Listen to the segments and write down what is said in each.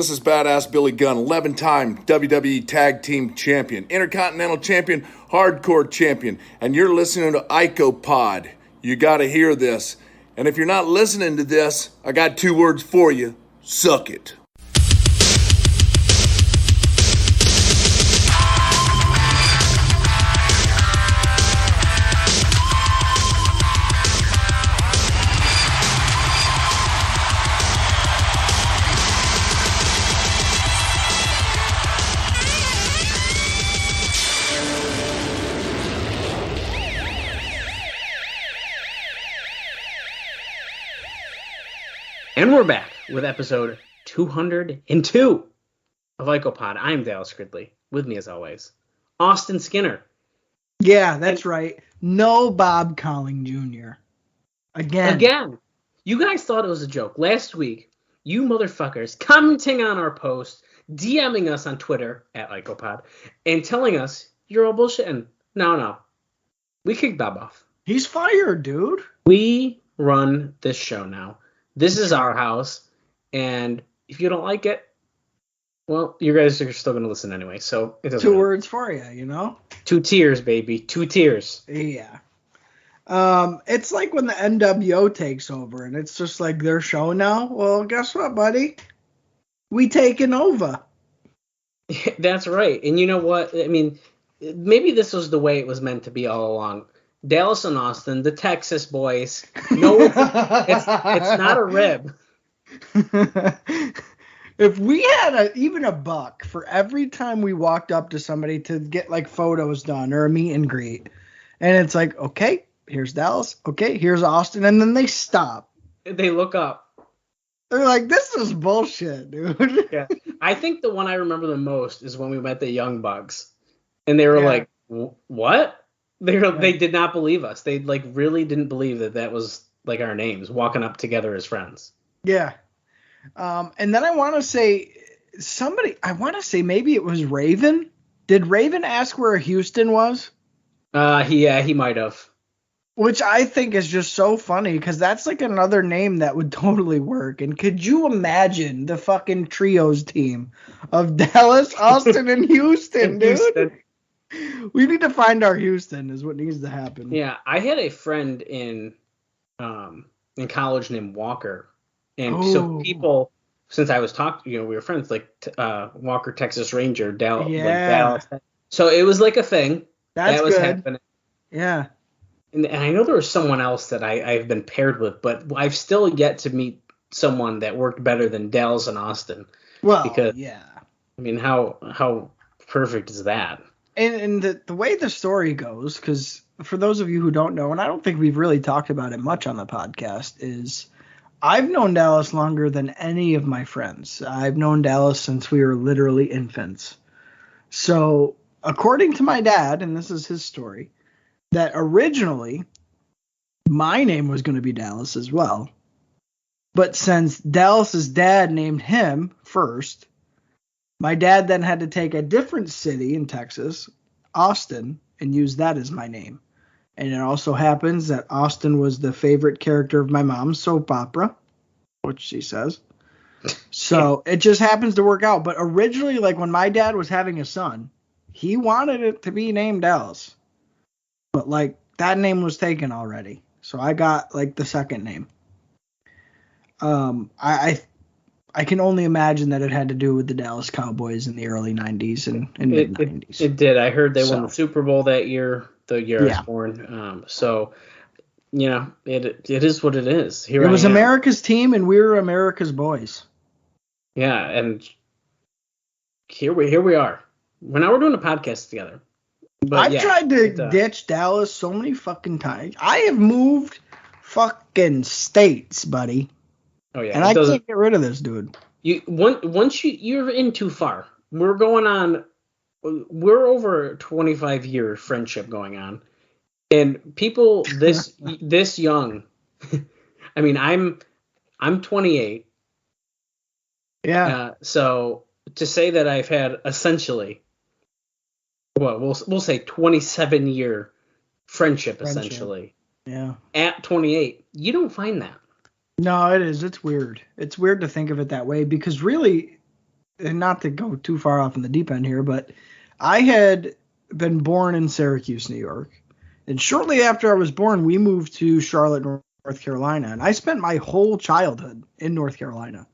This is Badass Billy Gunn, 11-time WWE Tag Team Champion, Intercontinental Champion, Hardcore Champion, and you're listening to IcoPod. You gotta hear this. And if you're not listening to this, I got 2 words for you. Suck it. And we're back with episode 202 of IcoPod. I'm Dallas Gridley. With me, as always, Austin Skinner. Yeah, that's right. No Bob Colling Jr. Again. You guys thought it was a joke. Last week, you motherfuckers commenting on our post, DMing us on Twitter at IcoPod, and telling us you're all bullshitting. No. We kicked Bob off. He's fired, dude. We run this show now. This is our house, and if you don't like it, well, you guys are still going to listen anyway, so it doesn't 2 matter. words for you, you know? 2 tiers, baby. 2 tiers. Yeah. It's like when the NWO takes over, and it's just like their show now. Well, guess what, buddy? We taking over. That's right. And you know what? I mean, maybe this was the way it was meant to be all along. Dallas and Austin, the Texas boys. No, it's not a rib. If we had even a buck for every time we walked up to somebody to get like photos done or a meet and greet, and it's like, okay, here's Dallas, okay, here's Austin, and then they stop. They look up. They're like, this is bullshit, dude. Yeah. I think the one I remember the most is when we met the Young Bucks, and they were like, what? They did not believe us. They like really didn't believe that was like our names walking up together as friends. Yeah. And then I want to say maybe it was Raven. Did Raven ask where Houston was? He might have. Which I think is just so funny because that's like another name that would totally work. And could you imagine the fucking trios team of Dallas, Austin, and Houston, dude? Houston. We need to find our Houston is what needs to happen. Yeah, I had a friend in college named Walker. And so people, since I was talking, we were friends, like Walker, Texas Ranger, Dallas. Yeah. Like Dallas. So it was like a thing. That was good. Happening. Yeah. And I know there was someone else that I've been paired with, but I've still yet to meet someone that worked better than Dallas and Austin. Well, because, yeah. I mean, how perfect is that? And the way the story goes, because for those of you who don't know, and I don't think we've really talked about it much on the podcast, is I've known Dallas longer than any of my friends. I've known Dallas since we were literally infants. So according to my dad, and this is his story, that originally my name was going to be Dallas as well. But since Dallas's dad named him first, my dad then had to take a different city in Texas, Austin, and use that as my name. And it also happens that Austin was the favorite character of my mom's soap opera, which she says. So it just happens to work out. But originally, like when my dad was having a son, he wanted it to be named Dallas. But like that name was taken already. So I got like the second name. I can only imagine that it had to do with the Dallas Cowboys in the early 90s and mid-90s. It did. I heard they won the Super Bowl that year, the year I was born. So, it is what it is. It was America's team, and we were America's boys. Yeah, and here we are. Now we're doing a podcast together. But I've tried to ditch Dallas so many fucking times. I have moved fucking states, buddy. Oh yeah, and I can't get rid of this dude. Once you're in too far. We're over a 25-year friendship going on, and people this young. I mean, I'm 28. Yeah. So to say that I've had essentially, we'll say 27-year friendship essentially. Yeah. At 28, you don't find that. No, it is. It's weird. It's weird to think of it that way because really, and not to go too far off in the deep end here, but I had been born in Syracuse, New York. And shortly after I was born, we moved to Charlotte, North Carolina. And I spent my whole childhood in North Carolina.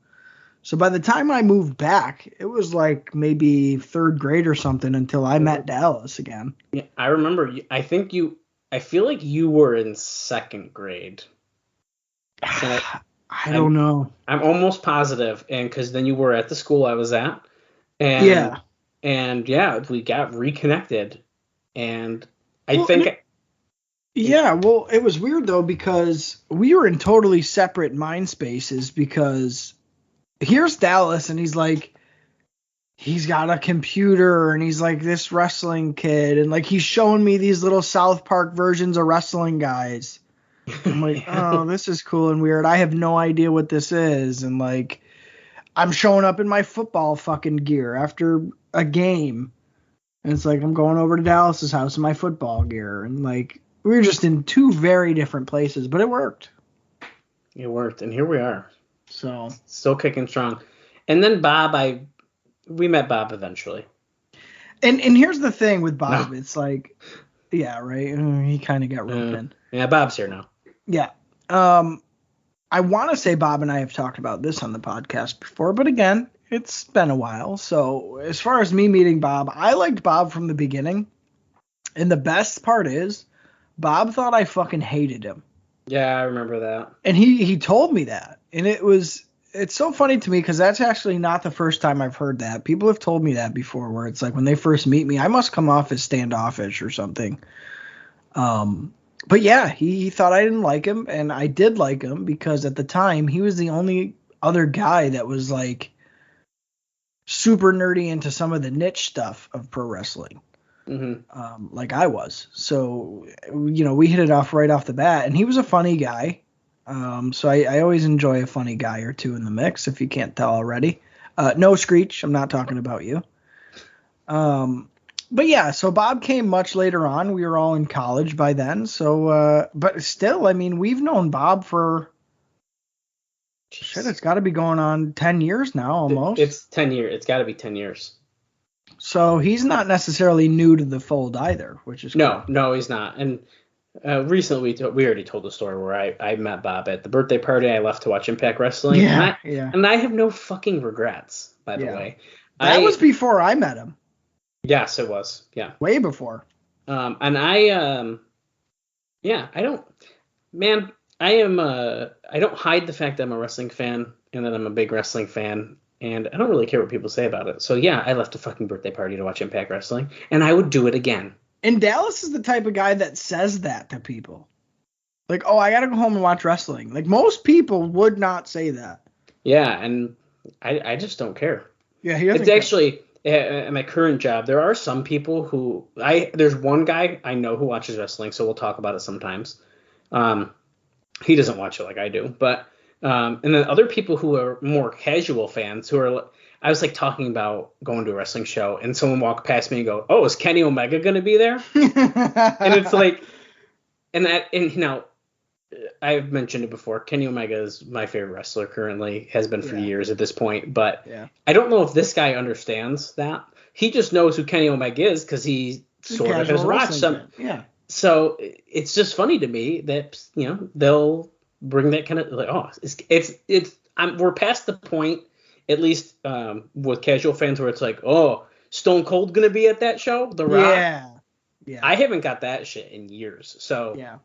So by the time I moved back, it was like maybe third grade or something until I met Dallas again. Yeah, I remember. I feel like you were in second grade. I don't know. I'm almost positive, and because then you were at the school I was at, and we got reconnected, and well, it was weird though because we were in totally separate mind spaces. Because here's Dallas, and he's like, he's got a computer, and he's like this wrestling kid, and like he's showing me these little South Park versions of wrestling guys. I'm like, oh, this is cool and weird. I have no idea what this is. And like, I'm showing up in my football fucking gear after a game. And it's like, I'm going over to Dallas's house in my football gear. And like, we were just in two very different places, but it worked. It worked. And here we are. So still kicking strong. And then Bob, we met Bob eventually. And here's the thing with Bob. No. It's like, yeah, right. He kind of got roped in. Yeah, Bob's here now. Yeah. I want to say Bob and I have talked about this on the podcast before, but again, it's been a while. So as far as me meeting Bob, I liked Bob from the beginning. And the best part is Bob thought I fucking hated him. Yeah, I remember that. And he told me that. And it's so funny to me because that's actually not the first time I've heard that. People have told me that before where it's like when they first meet me, I must come off as standoffish or something. But yeah, he thought I didn't like him, and I did like him because at the time he was the only other guy that was like super nerdy into some of the niche stuff of pro wrestling, like I was. So, we hit it off right off the bat, and he was a funny guy. So I always enjoy a funny guy or two in the mix, if you can't tell already. No, Screech, I'm not talking about you. But yeah, so Bob came much later on. We were all in college by then. So, but still, I mean, we've known Bob for, it's got to be going on 10 years now almost. It's 10 years. It's got to be 10 years. So he's not necessarily new to the fold either, which is cool. No, he's not. And recently we already told the story where I met Bob at the birthday party. I left to watch Impact Wrestling. Yeah, and I have no fucking regrets, by the way. That was before I met him. Yes, it was. Yeah. Way before. And I don't hide the fact that I'm a wrestling fan and that I'm a big wrestling fan, and I don't really care what people say about it. So yeah, I left a fucking birthday party to watch Impact Wrestling, and I would do it again. And Dallas is the type of guy that says that to people. Like, oh, I got to go home and watch wrestling. Like, most people would not say that. Yeah, and I just don't care. Yeah, he doesn't It's actually... At my current job, there are some people who there's one guy I know who watches wrestling, so we'll talk about it sometimes. He doesn't watch it like I do, but and then other people who are more casual fans who are. I was like talking about going to a wrestling show, and someone walked past me and go, "Oh, is Kenny Omega going to be there?" And it's like, I've mentioned it before. Kenny Omega is my favorite wrestler currently, has been for years at this point. But I don't know if this guy understands that. He just knows who Kenny Omega is because he sort of has watched some. Yeah. So it's just funny to me that they'll bring that kind of like, oh, we're past the point, at least with casual fans, where it's like, oh, Stone Cold gonna be at that show, The Rock. Yeah. I haven't got that shit in years. So yeah.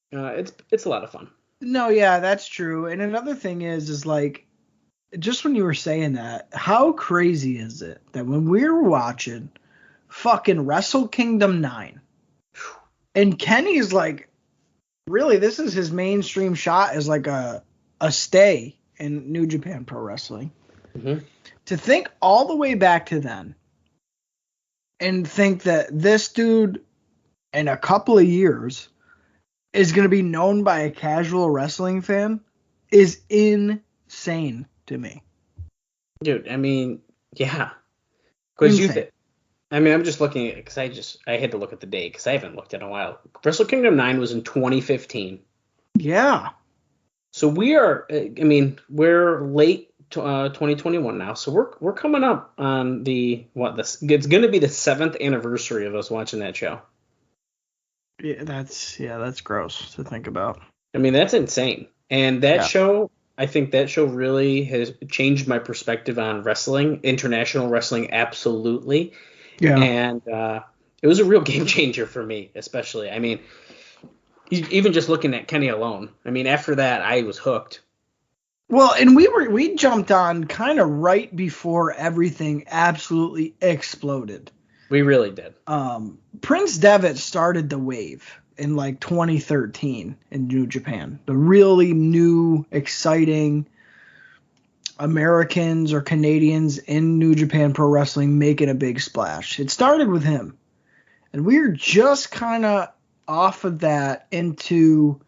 It's a lot of fun. No, yeah, that's true. And another thing is like, just when you were saying that, how crazy is it that when we were watching fucking Wrestle Kingdom 9, and Kenny's like, really, this is his mainstream shot as like a stay in New Japan Pro Wrestling. Mm-hmm. To think all the way back to then and think that this dude in a couple of years is going to be known by a casual wrestling fan is insane to me. Dude, I mean, yeah. Because I'm just looking at it because I had to look at the date because I haven't looked in a while. Wrestle Kingdom 9 was in 2015. Yeah. So we're late 2021 now, so we're coming up on it's going to be the 7th anniversary of us watching that show. Yeah, that's gross to think about. I mean, that's insane. And that show, I think that show really has changed my perspective on wrestling, international wrestling, absolutely. Yeah. And it was a real game changer for me, especially. I mean, even just looking at Kenny alone. I mean, after that, I was hooked. Well, and we jumped on kind of right before everything absolutely exploded. We really did. Prince Devitt started the wave in like 2013 in New Japan. The really new, exciting Americans or Canadians in New Japan Pro Wrestling making a big splash. It started with him. And we were just kind of off of that into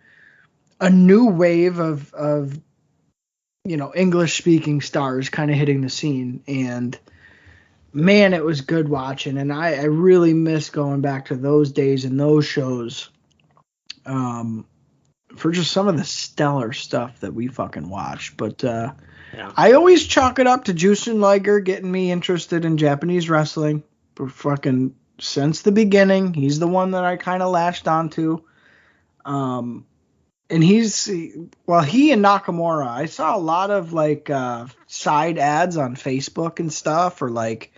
a new wave of English-speaking stars kind of hitting the scene. And man, it was good watching, and I really miss going back to those days and those shows for just some of the stellar stuff that we fucking watched. But I always chalk it up to Jushin Liger getting me interested in Japanese wrestling for fucking since the beginning. He's the one that I kind of latched onto. And he and Nakamura, I saw a lot of like side ads on Facebook and stuff, or like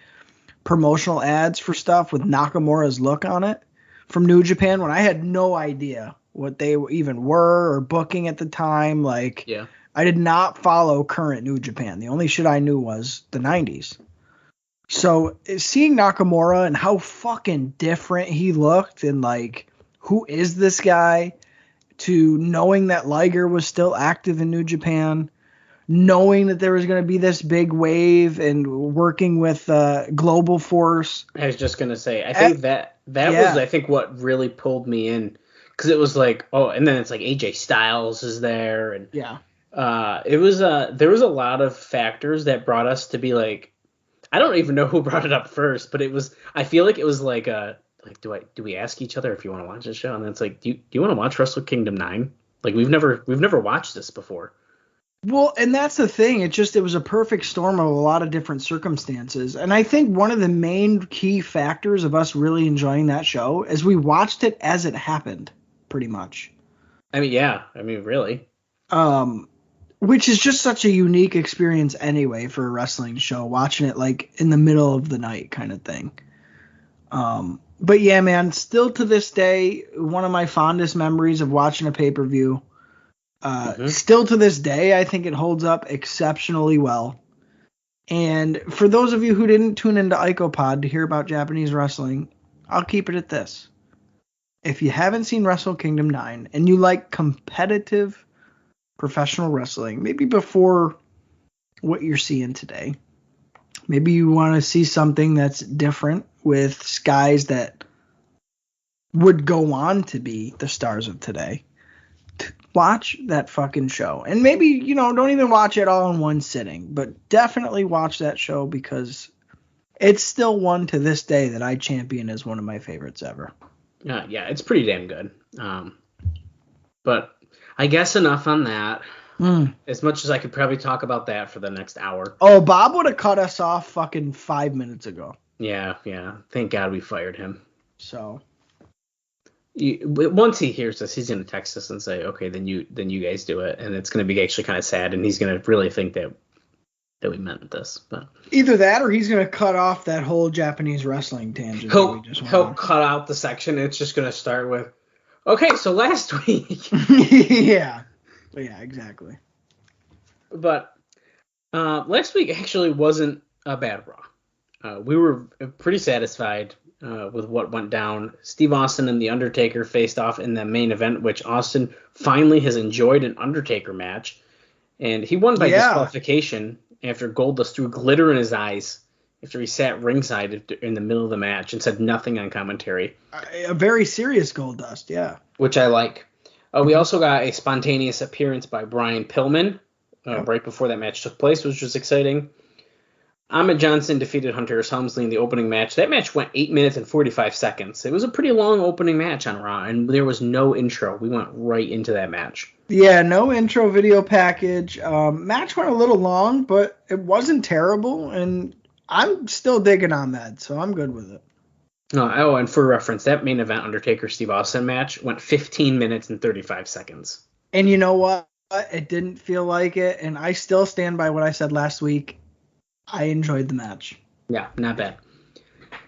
promotional ads for stuff with Nakamura's look on it from New Japan when I had no idea what they even were or booking at the time. Like, I did not follow current New Japan. The only shit I knew was the 90s. So seeing Nakamura and how fucking different he looked and like, who is this guy, to knowing that Liger was still active in New Japan, knowing that there was going to be this big wave and working with Global Force. I was just going to say, I think that was, I think, what really pulled me in, because it was like, and then it's like AJ Styles is there. And it was, there was a lot of factors that brought us to be like, I don't even know who brought it up first, but I feel like it was like do we ask each other if you want to watch this show? And then it's like, do you want to watch Wrestle Kingdom 9? Like, we've never watched this before. Well, and that's the thing. It was a perfect storm of a lot of different circumstances. And I think one of the main key factors of us really enjoying that show is we watched it as it happened, pretty much. I mean, really. Which is just such a unique experience anyway for a wrestling show, watching it like in the middle of the night kind of thing. But yeah, man, still to this day, one of my fondest memories of watching a pay-per-view. Still to this day, I think it holds up exceptionally well. And for those of you who didn't tune into IcoPod to hear about Japanese wrestling, I'll keep it at this. If you haven't seen Wrestle Kingdom 9 and you like competitive professional wrestling, maybe before what you're seeing today, maybe you want to see something that's different with guys that would go on to be the stars of today, watch that fucking show. And maybe, don't even watch it all in one sitting, but definitely watch that show, because it's still one to this day that I champion as one of my favorites ever. Yeah, it's pretty damn good. But I guess enough on that. As much as I could probably talk about that for the next hour. Oh, Bob would have cut us off fucking 5 minutes ago. Yeah. Thank God we fired him. So once he hears this, he's gonna text us and say, "Okay, then you guys do it," and it's gonna be actually kind of sad, and he's gonna really think that we meant this. But either that, or he's gonna cut off that whole Japanese wrestling tangent. He'll cut out the section. It's just gonna start with, "Okay, so last week." Yeah, exactly. But last week actually wasn't a bad Raw. We were pretty satisfied with what went down. Steve Austin and The Undertaker faced off in the main event, which Austin finally has enjoyed an Undertaker match. And he won by disqualification after Goldust threw glitter in his eyes after he sat ringside in the middle of the match and said nothing on commentary. A very serious Goldust, yeah. Which I like. We also got a spontaneous appearance by Brian Pillman right before that match took place, which was exciting. Ahmed Johnson defeated Hunter S. Helmsley in the opening match. That match went 8 minutes and 45 seconds. It was a pretty long opening match on Raw, and there was no intro. We went right into that match. Yeah, no intro video package. Match went a little long, but it wasn't terrible, and I'm still digging on that, so I'm good with it. Oh, and for reference, that main event Undertaker-Steve Austin match went 15 minutes and 35 seconds. And you know what? It didn't feel like it, and I still stand by what I said last week. I enjoyed the match. Yeah, not bad.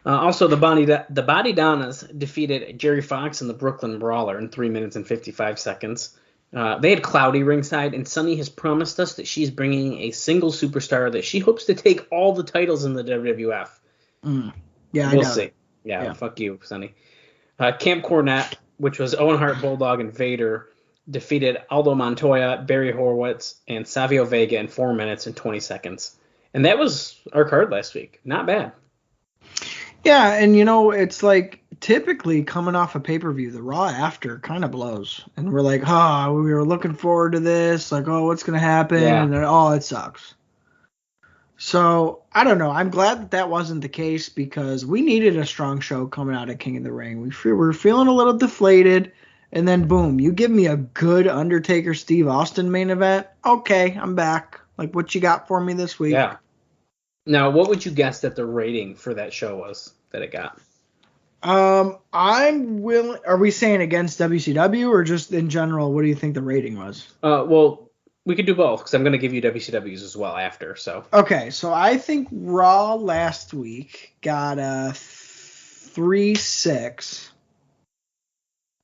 Also, the Body Donnas defeated Jerry Fox and the Brooklyn Brawler in 3 minutes and 55 seconds. They had Cloudy ringside, and Sunny has promised us that she's bringing a single superstar that she hopes to take all the titles in the WWF. Yeah, we'll see. Yeah, fuck you, Sunny. Camp Cornette, which was Owen Hart, Bulldog, and Vader, defeated Aldo Montoya, Barry Horowitz, and Savio Vega in 4 minutes and 20 seconds. And that was our card last week. Not bad. Yeah, and it's like typically coming off a pay-per-view, the Raw after kind of blows. And we're like, we were looking forward to this. Like, what's going to happen? Yeah. And then, it sucks. So, I don't know. I'm glad that wasn't the case because we needed a strong show coming out of King of the Ring. We're feeling a little deflated. And then, boom, you give me a good Undertaker-Steve Austin main event. Okay, I'm back. Like, what you got for me this week? Yeah. Now, what would you guess that the rating for that show was that it got? I'm willing. Are we saying against WCW or just in general? What do you think the rating was? Well, we could do both because I'm going to give you WCW's as well after. So. Okay, so I think Raw last week got a 3.6,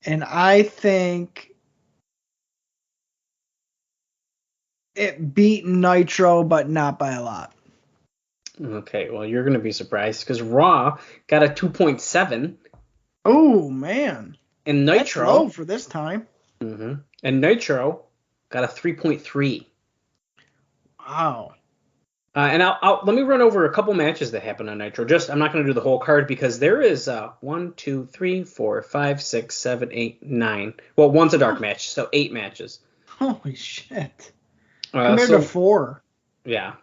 and I think it beat Nitro, but not by a lot. Okay, well, you're going to be surprised because Raw got a 2.7. Oh, man. And Nitro. That's low for this time. Mm-hmm. And Nitro got a 3.3. Wow. And I'll let me run over a couple matches that happened on Nitro. I'm not going to do the whole card because there is 1, 2, 3, 4, 5, 6, 7, 8, 9. Well, one's a dark match, so 8 matches. Holy shit. Compared to 4. Yeah.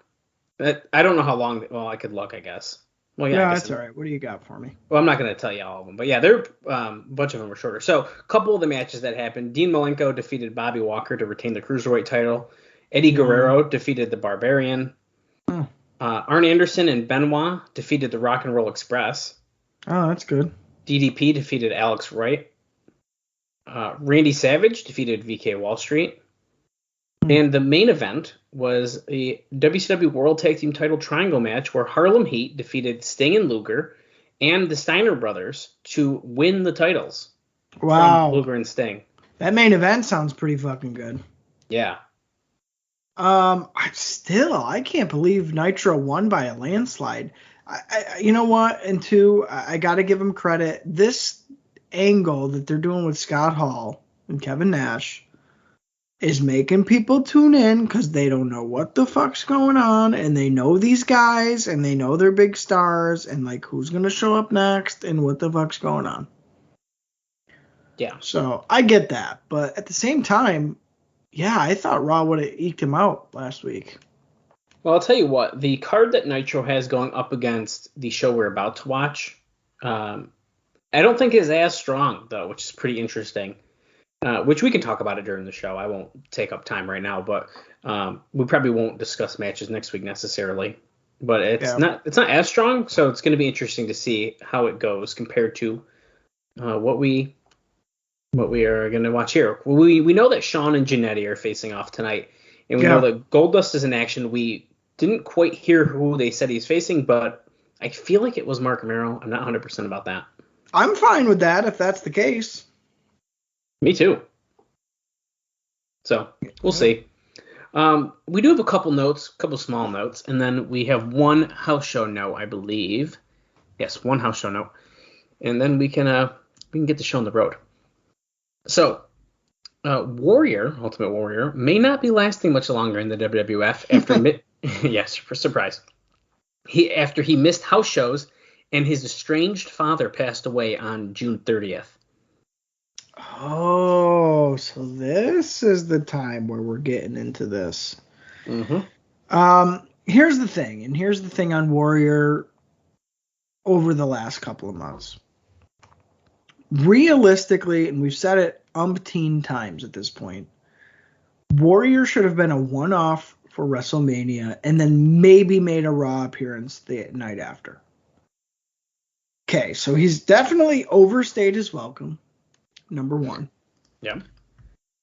I don't know how long. Well, I could look, I guess. Well, yeah, that's all right. What do you got for me? Well, I'm not going to tell you all of them, but yeah, a bunch of them were shorter. So, a couple of the matches that happened: Dean Malenko defeated Bobby Walker to retain the cruiserweight title. Eddie Guerrero defeated the Barbarian. Arn Anderson and Benoit defeated the Rock and Roll Express. Oh, that's good. DDP defeated Alex Wright. Randy Savage defeated VK Wall Street. And the main event was a WCW World Tag Team Title Triangle match where Harlem Heat defeated Sting and Luger and the Steiner Brothers to win the titles. Wow. From Luger and Sting. That main event sounds pretty fucking good. Yeah. I can't believe Nitro won by a landslide. You know what? And two, I got to give them credit. This angle that they're doing with Scott Hall and Kevin Nash is making people tune in because they don't know what the fuck's going on, and they know these guys, and they know they're big stars, and like who's gonna show up next, and what the fuck's going on. Yeah. So I get that, but at the same time, yeah, I thought Raw would have eked him out last week. Well, I'll tell you what, the card that Nitro has going up against the show we're about to watch, I don't think is as strong though, which is pretty interesting. Which we can talk about it during the show. I won't take up time right now, but we probably won't discuss matches next week necessarily. But it's not as strong, so it's going to be interesting to see how it goes compared to what we are going to watch here. We know that Shawn and Jannetty are facing off tonight, and we know that Goldust is in action. We didn't quite hear who they said he's facing, but I feel like it was Marc Mero. I'm not 100% about that. I'm fine with that if that's the case. Me too. So we'll see. We do have a couple small notes, and then we have one house show note, I believe. Yes, one house show note, and then we can get the show on the road. So, Ultimate Warrior, may not be lasting much longer in the WWF after yes, for surprise. After he missed house shows, and his estranged father passed away on June 30th. Oh, so this is the time where we're getting into this. Mm-hmm. here's the thing, and here's the thing on Warrior over the last couple of months. Realistically, and we've said it umpteen times at this point, Warrior should have been a one-off for WrestleMania and then maybe made a Raw appearance the night after. Okay, so he's definitely overstayed his welcome, number one. Yeah.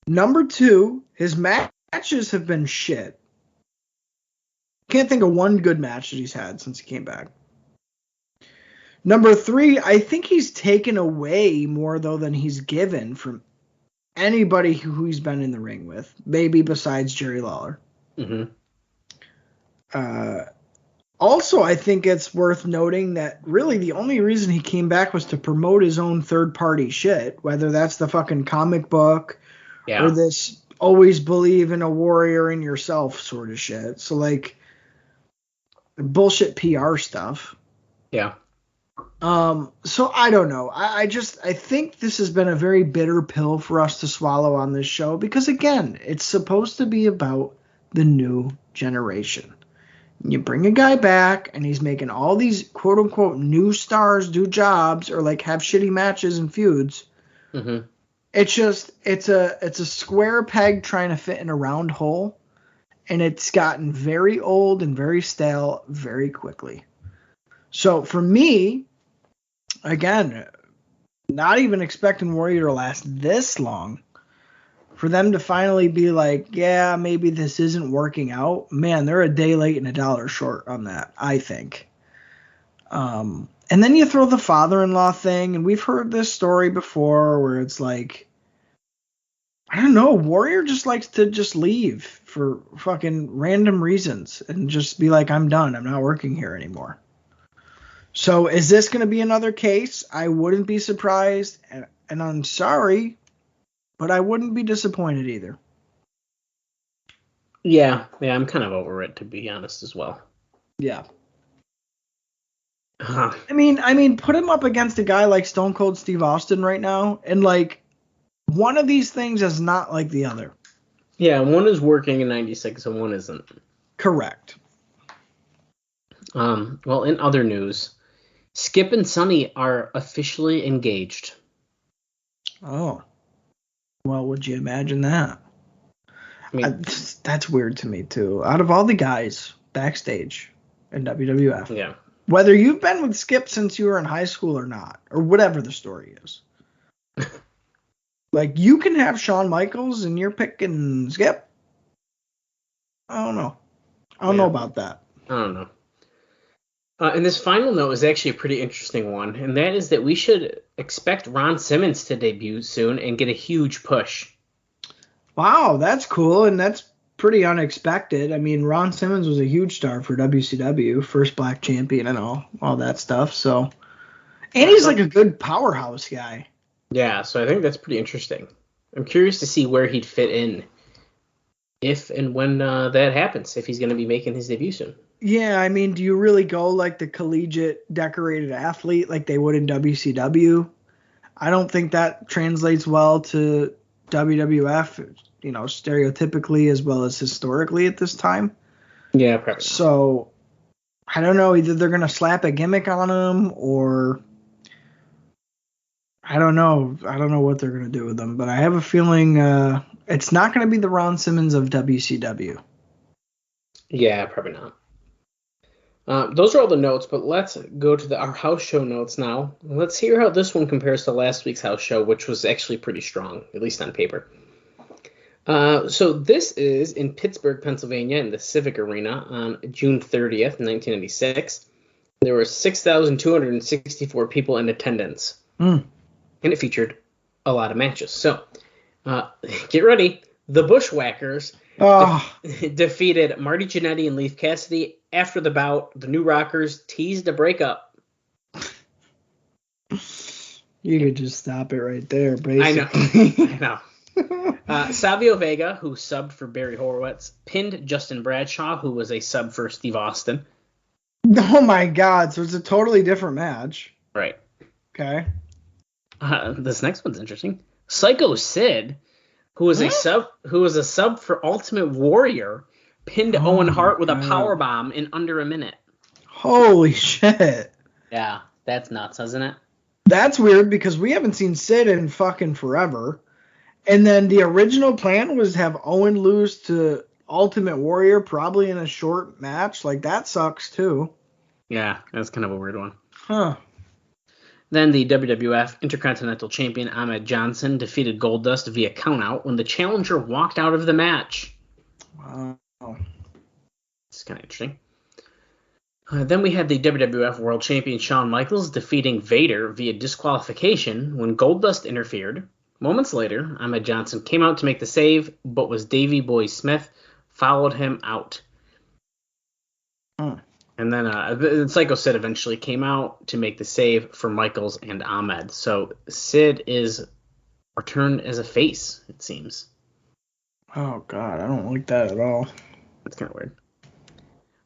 Number two, his matches have been shit. Can't think of one good match that he's had since he came back. Number three, I think he's taken away more, though, than he's given from anybody who he's been in the ring with, maybe besides Jerry Lawler. Mm-hmm. Also, I think it's worth noting that really the only reason he came back was to promote his own third-party shit, whether that's the fucking comic book or this always believe in a warrior in yourself sort of shit. So, like, bullshit PR stuff. Yeah. So I don't know. I think this has been a very bitter pill for us to swallow on this show because, again, it's supposed to be about the new generation. You bring a guy back and he's making all these quote unquote new stars do jobs or like have shitty matches and feuds. Mm-hmm. It's a square peg trying to fit in a round hole, and it's gotten very old and very stale very quickly. So for me, again, not even expecting Warrior to last this long, for them to finally be like, yeah, maybe this isn't working out, man, they're a day late and $1 short on that, I think. And then you throw the father-in-law thing, and we've heard this story before where it's like, I don't know, Warrior just likes to just leave for fucking random reasons and just be like, I'm done, I'm not working here anymore. So is this going to be another case? I wouldn't be surprised, and I'm sorry, but I wouldn't be disappointed either. Yeah, I'm kind of over it, to be honest, as well. Yeah. Uh-huh. I mean, put him up against a guy like Stone Cold Steve Austin right now, and like one of these things is not like the other. Yeah, one is working in '96 and one isn't. Correct. Well, in other news, Skip and Sonny are officially engaged. Oh. Well, would you imagine that? I mean, that's weird to me, too. Out of all the guys backstage in WWF, yeah. Whether you've been with Skip since you were in high school or not, or whatever the story is, like, you can have Shawn Michaels and you're picking Skip? I don't know. I don't know about that. I don't know. And this final note is actually a pretty interesting one, and that is that we should expect Ron Simmons to debut soon and get a huge push. Wow, that's cool, and that's pretty unexpected. I mean, Ron Simmons was a huge star for WCW, first black champion and all that stuff. So, and he's like a good powerhouse guy. Yeah, so I think that's pretty interesting. I'm curious to see where he'd fit in if and when that happens, if he's going to be making his debut soon. Yeah, I mean, do you really go like the collegiate decorated athlete like they would in WCW? I don't think that translates well to WWF, stereotypically as well as historically at this time. Yeah, probably. So, I don't know. Either they're going to slap a gimmick on him or I don't know. I don't know what they're going to do with him. But I have a feeling it's not going to be the Ron Simmons of WCW. Yeah, probably not. Those are all the notes, but let's go to our house show notes now. Let's hear how this one compares to last week's house show, which was actually pretty strong, at least on paper. So this is in Pittsburgh, Pennsylvania, in the Civic Arena on June 30th, 1996. There were 6,264 people in attendance, and it featured a lot of matches. So get ready. The Bushwhackers defeated Marty Jannetty and Leif Cassidy. After the bout, the New Rockers teased a breakup. You could just stop it right there, basically. I know. Savio Vega, who subbed for Barry Horowitz, pinned Justin Bradshaw, who was a sub for Steve Austin. Oh my God! So it's a totally different match. Right. Okay. This next one's interesting. Psycho Sid, who was a sub for Ultimate Warrior, pinned Owen Hart with a power bomb in under a minute. Holy shit. Yeah, that's nuts, isn't it? That's weird because we haven't seen Sid in fucking forever. And then the original plan was to have Owen lose to Ultimate Warrior probably in a short match. Like, that sucks too. Yeah, that's kind of a weird one. Huh. Then the WWF Intercontinental Champion Ahmed Johnson defeated Goldust via countout when the challenger walked out of the match. Wow. It's kind of interesting. Then we had the WWF World Champion Shawn Michaels defeating Vader via disqualification when Goldust interfered. Moments later, Ahmed Johnson came out to make the save, but was Davey Boy Smith followed him out. And then Psycho Sid eventually came out to make the save for Michaels and Ahmed. So Sid is returned as a face, it seems. Oh, God, I don't like that at all. That's kind of weird.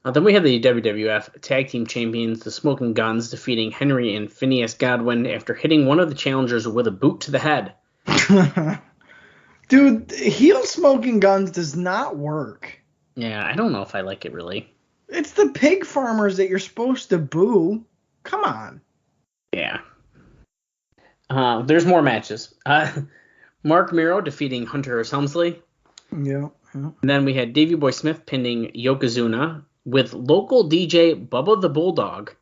Then we had the WWF Tag Team Champions, the Smoking Guns, defeating Henry and Phineas Godwin after hitting one of the challengers with a boot to the head. Dude, heel Smoking Guns does not work. Yeah, I don't know if I like it really. It's the pig farmers that you're supposed to boo. Come on. Yeah. There's more matches. Marc Mero defeating Hunter S. Helmsley. Yeah. And then we had Davey Boy Smith pinning Yokozuna with local DJ Bubba the Bulldog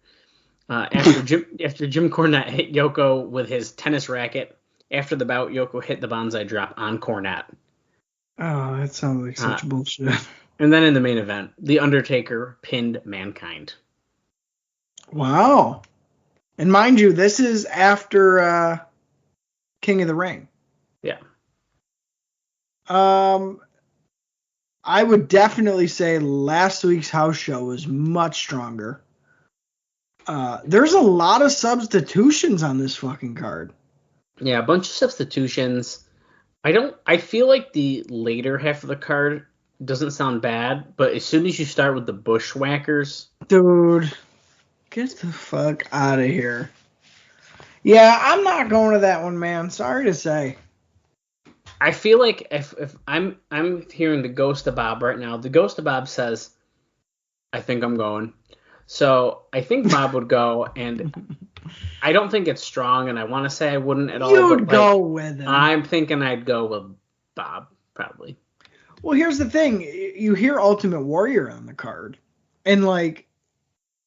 after Jim Cornette hit Yoko with his tennis racket. After the bout, Yoko hit the Banzai drop on Cornette. Oh, that sounds like such bullshit. And then in the main event, The Undertaker pinned Mankind. Wow. And mind you, this is after King of the Ring. Yeah. I would definitely say last week's house show was much stronger. There's a lot of substitutions on this fucking card. Yeah, a bunch of substitutions. I feel like the later half of the card doesn't sound bad, but as soon as you start with the Bushwhackers... Dude, get the fuck out of here. Yeah, I'm not going to that one, man. Sorry to say. I feel like if I'm hearing the Ghost of Bob right now, the Ghost of Bob says, I think I'm going. So I think Bob would go, and I don't think it's strong, and I want to say I wouldn't at all. You'd go with him. I'm thinking I'd go with Bob, probably. Well, here's the thing. You hear Ultimate Warrior on the card, and, like,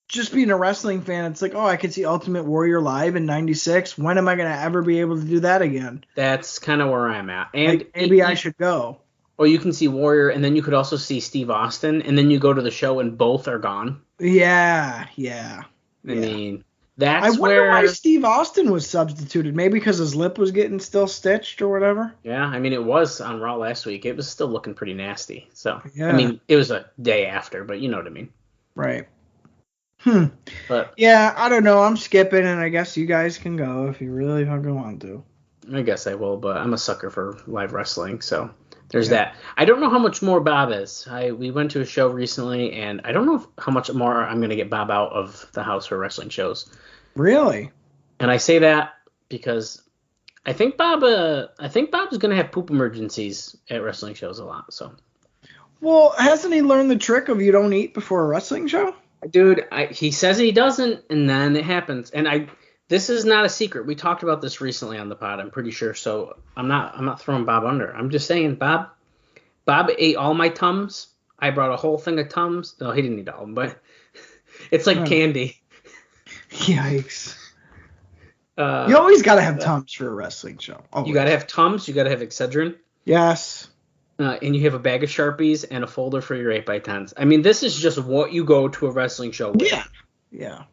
just being a wrestling fan, it's like, oh, I could see Ultimate Warrior live in 96. When am I going to ever be able to do that again? That's kind of where I'm at. And like, maybe I should go. Or you can see Warrior, and then you could also see Steve Austin, and then you go to the show, and both are gone. Yeah. I mean, that's I wonder why Steve Austin was substituted. Maybe because his lip was getting still stitched or whatever. Yeah, I mean, it was on Raw last week. It was still looking pretty nasty. So, yeah. I mean, it was a day after, but you know what I mean. Right. But yeah, I don't know. I'm skipping, and I guess you guys can go if you really fucking want to. I guess I will, but I'm a sucker for live wrestling, so there's that. I don't know how much more Bob is. We went to a show recently, and I don't know how much more I'm going to get Bob out of the house for wrestling shows. Really? And I say that because I think Bob is going to have poop emergencies at wrestling shows a lot. So. Well, hasn't he learned the trick of you don't eat before a wrestling show? Dude, he says he doesn't, and then it happens. And this is not a secret. We talked about this recently on the pod, I'm pretty sure. So I'm not throwing Bob under. I'm just saying Bob ate all my Tums. I brought a whole thing of Tums. No, he didn't eat all of them, but it's like candy. Yikes. You always got to have Tums for a wrestling show. Always. You got to have Tums. You got to have Excedrin. Yes. And you have a bag of Sharpies and a folder for your 8x10s. I mean, this is just what you go to a wrestling show with. Yeah.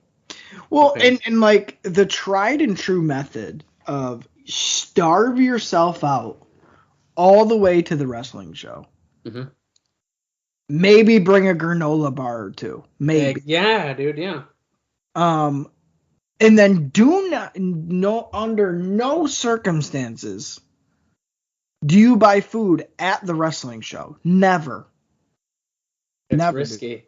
Well, okay. and like the tried and true method of starve yourself out all the way to the wrestling show. Mm-hmm. Maybe bring a granola bar or two. Maybe. Yeah, dude, yeah. And then under no circumstances do you buy food at the wrestling show. Never. It's never risky.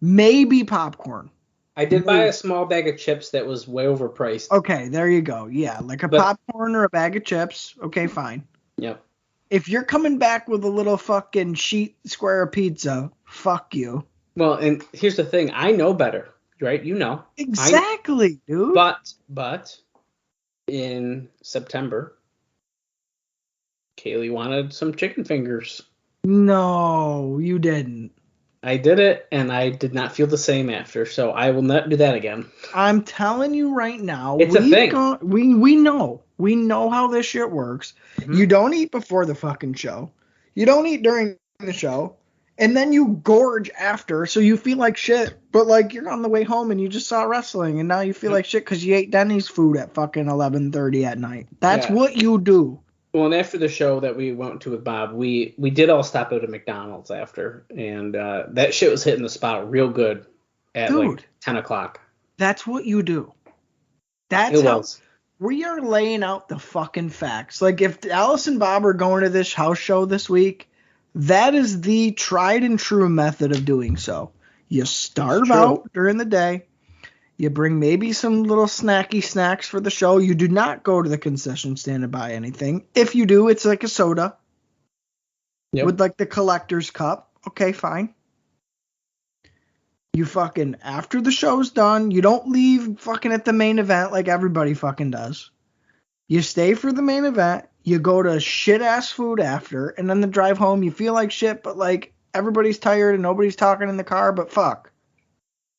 Maybe popcorn. I did buy a small bag of chips that was way overpriced. Okay, there you go. Yeah, like a popcorn or a bag of chips. Okay, fine. Yep. If you're coming back with a little fucking sheet square of pizza, fuck you. Well, and here's the thing. I know better, right? You know. Exactly, dude. But in September, Kaylee wanted some chicken fingers. No, you didn't. I did it, and I did not feel the same after, so I will not do that again. I'm telling you right now, It's a thing. We know how this shit works. Mm-hmm. You don't eat before the fucking show. You don't eat during the show. And then you gorge after, so you feel like shit. But, like, you're on the way home and you just saw wrestling, and now you feel like shit because you ate Denny's food at fucking 11:30 at night. That's what you do. Well, and after the show that we went to with Bob, we did all stop at a McDonald's after, and that shit was hitting the spot real good at, like, 10 o'clock. That's what you do. That's how we are laying out the fucking facts. Like, if Alice and Bob are going to this house show this week, that is the tried and true method of doing so. You starve out during the day. You bring maybe some little snacky snacks for the show. You do not go to the concession stand and buy anything. If you do, it's like a soda with like the collector's cup. Okay, fine. You fucking, after the show's done, you don't leave fucking at the main event like everybody fucking does. You stay for the main event. You go to shit-ass food after, and then the drive home, you feel like shit, but, like, everybody's tired and nobody's talking in the car, but fuck.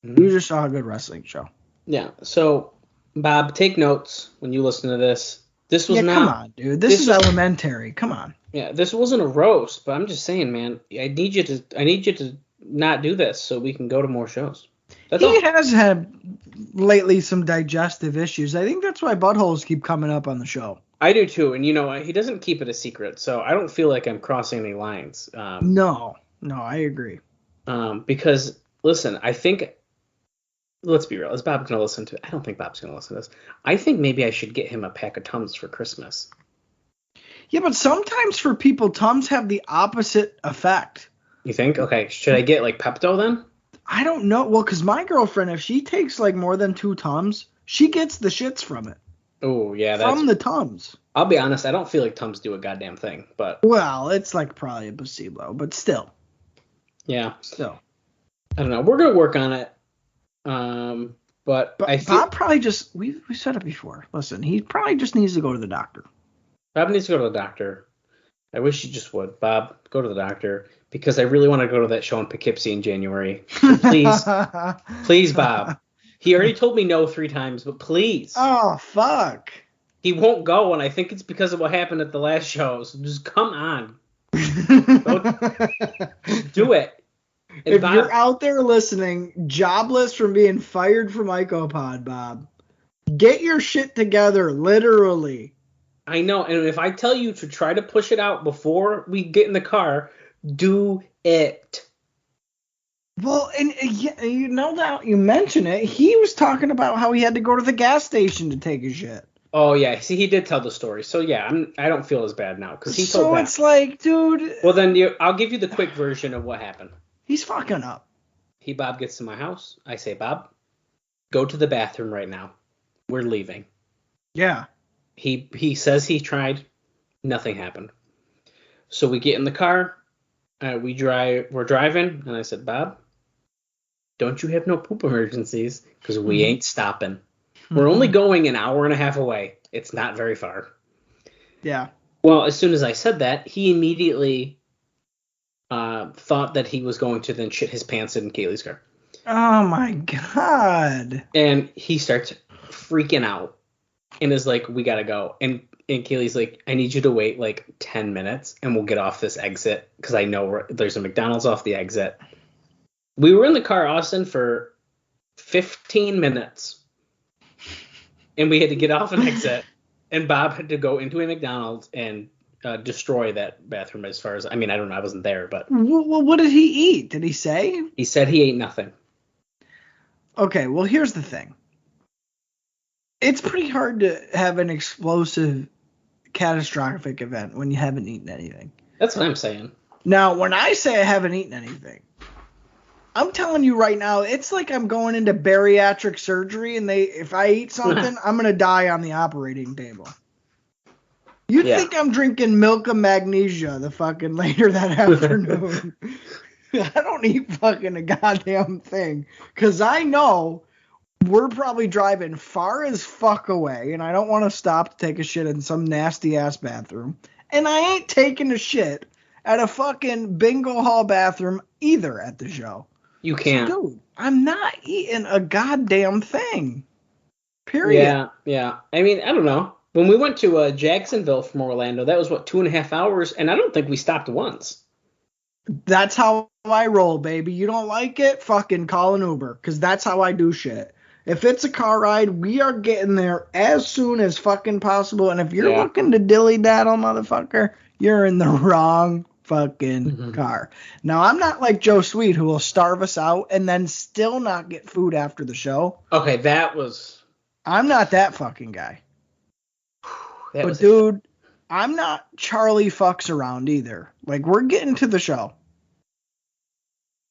Mm-hmm. You just saw a good wrestling show. Yeah, so, Bob, take notes when you listen to this. This was not... come on, dude. This is elementary. Come on. Yeah, this wasn't a roast, but I'm just saying, man, I need you to not do this so we can go to more shows. He has had, lately, some digestive issues. I think that's why buttholes keep coming up on the show. I do too, and he doesn't keep it a secret, so I don't feel like I'm crossing any lines. No, I agree. Because listen, I think, let's be real, is Bob going to listen to it? I don't think Bob's going to listen to this. I think maybe I should get him a pack of Tums for Christmas. Yeah, but sometimes for people, Tums have the opposite effect. You think? Okay, should I get like Pepto then? I don't know. Well, because my girlfriend, if she takes like more than 2 Tums, she gets the shits from it. Oh, yeah. From the Tums. I'll be honest, I don't feel like Tums do a goddamn thing, but... Well, it's like probably a placebo, but still. Yeah. Still. I don't know. We're going to work on it. But I think... Bob probably just... We said it before. Listen, he probably just needs to go to the doctor. Bob needs to go to the doctor. I wish he just would. Bob, go to the doctor. Because I really want to go to that show in Poughkeepsie in January. So please. Please, Bob. He already told me no 3 times, but please. Oh, fuck. He won't go, and I think it's because of what happened at the last show. So just come on. Do it. And if you're out there listening, jobless from being fired from IcoPod, Bob, get your shit together, literally. I know, and if I tell you to try to push it out before we get in the car, do it. Well, and you know that you mention it, he was talking about how he had to go to the gas station to take his shit. Oh yeah, see, he did tell the story. So yeah, I don't feel as bad now because he told that. So it's like, dude. Well then, I'll give you the quick version of what happened. He's fucking up. Bob gets to my house. I say, Bob, go to the bathroom right now. We're leaving. Yeah. He says he tried. Nothing happened. So we get in the car. We're driving, and I said, Bob, don't you have no poop emergencies? Because we ain't stopping. We're only going an hour and a half away. It's not very far. Yeah. Well, as soon as I said that, he immediately thought that he was going to then shit his pants in Kaylee's car. Oh, my God. And he starts freaking out and is like, we got to go. And Kaylee's like, I need you to wait like 10 minutes and we'll get off this exit because I know there's a McDonald's off the exit. We were in the car, Austin, for 15 minutes. And we had to get off an exit. And Bob had to go into a McDonald's and destroy that bathroom as far as... I mean, I don't know. I wasn't there, but... Well, what did he eat? Did he say? He said he ate nothing. Okay, well, here's the thing. It's pretty hard to have an explosive, catastrophic event when you haven't eaten anything. That's what I'm saying. Now, when I say I haven't eaten anything, I'm telling you right now, it's like I'm going into bariatric surgery, and if I eat something, I'm going to die on the operating table. You'd think I'm drinking milk of magnesia the fucking later that afternoon. I don't eat fucking a goddamn thing. Because I know we're probably driving far as fuck away, and I don't want to stop to take a shit in some nasty-ass bathroom. And I ain't taking a shit at a fucking bingo hall bathroom either at the show. You can't. So, dude, I'm not eating a goddamn thing. Period. Yeah. I mean, I don't know. When we went to Jacksonville from Orlando, that was, 2.5 hours, and I don't think we stopped once. That's how I roll, baby. You don't like it? Fucking call an Uber, because that's how I do shit. If it's a car ride, we are getting there as soon as fucking possible, and if you're looking to dilly-daddle, motherfucker, you're in the wrong fucking car. Now, I'm not like Joe Sweet, who will starve us out and then still not get food after the show. Okay, that was... I'm not that fucking guy. But, dude, I'm not Charlie fucks around either. Like, we're getting to the show.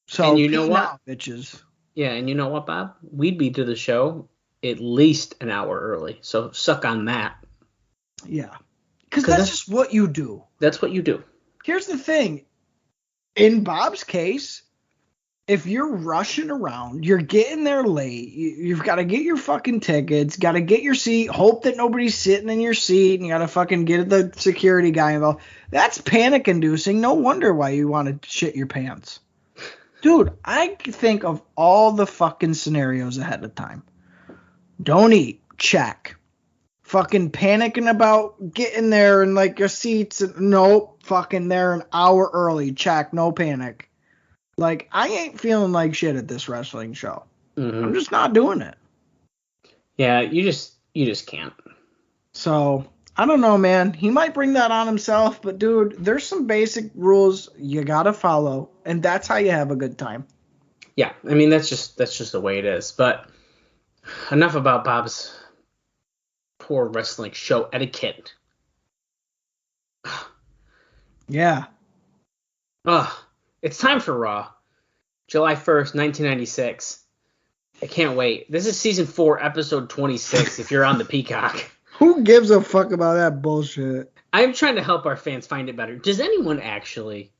So, and you know what? Now, bitches. Yeah, and you know what, Bob? We'd be to the show at least an hour early. So, suck on that. Yeah. Because that's just what you do. That's what you do. Here's the thing. In Bob's case, if you're rushing around, you're getting there late, you've got to get your fucking tickets, got to get your seat, hope that nobody's sitting in your seat, and you got to fucking get the security guy involved. That's panic-inducing. No wonder why you want to shit your pants. Dude, I think of all the fucking scenarios ahead of time. Don't eat. Check. Fucking panicking about getting there and like your seats. Nope. Fucking there an hour early. Check. No panic. Like, I ain't feeling like shit at this wrestling show. Mm-hmm. I'm just not doing it. Yeah, you just can't. So, I don't know, man. He might bring that on himself, but dude, there's some basic rules you gotta follow, and that's how you have a good time. Yeah, I mean that's just the way it is. But enough about Bob's poor wrestling show etiquette. Yeah. It's time for Raw. July 1st, 1996. I can't wait. This is season 4, episode 26, if you're on the Peacock. Who gives a fuck about that bullshit? I'm trying to help our fans find it better. Does anyone actually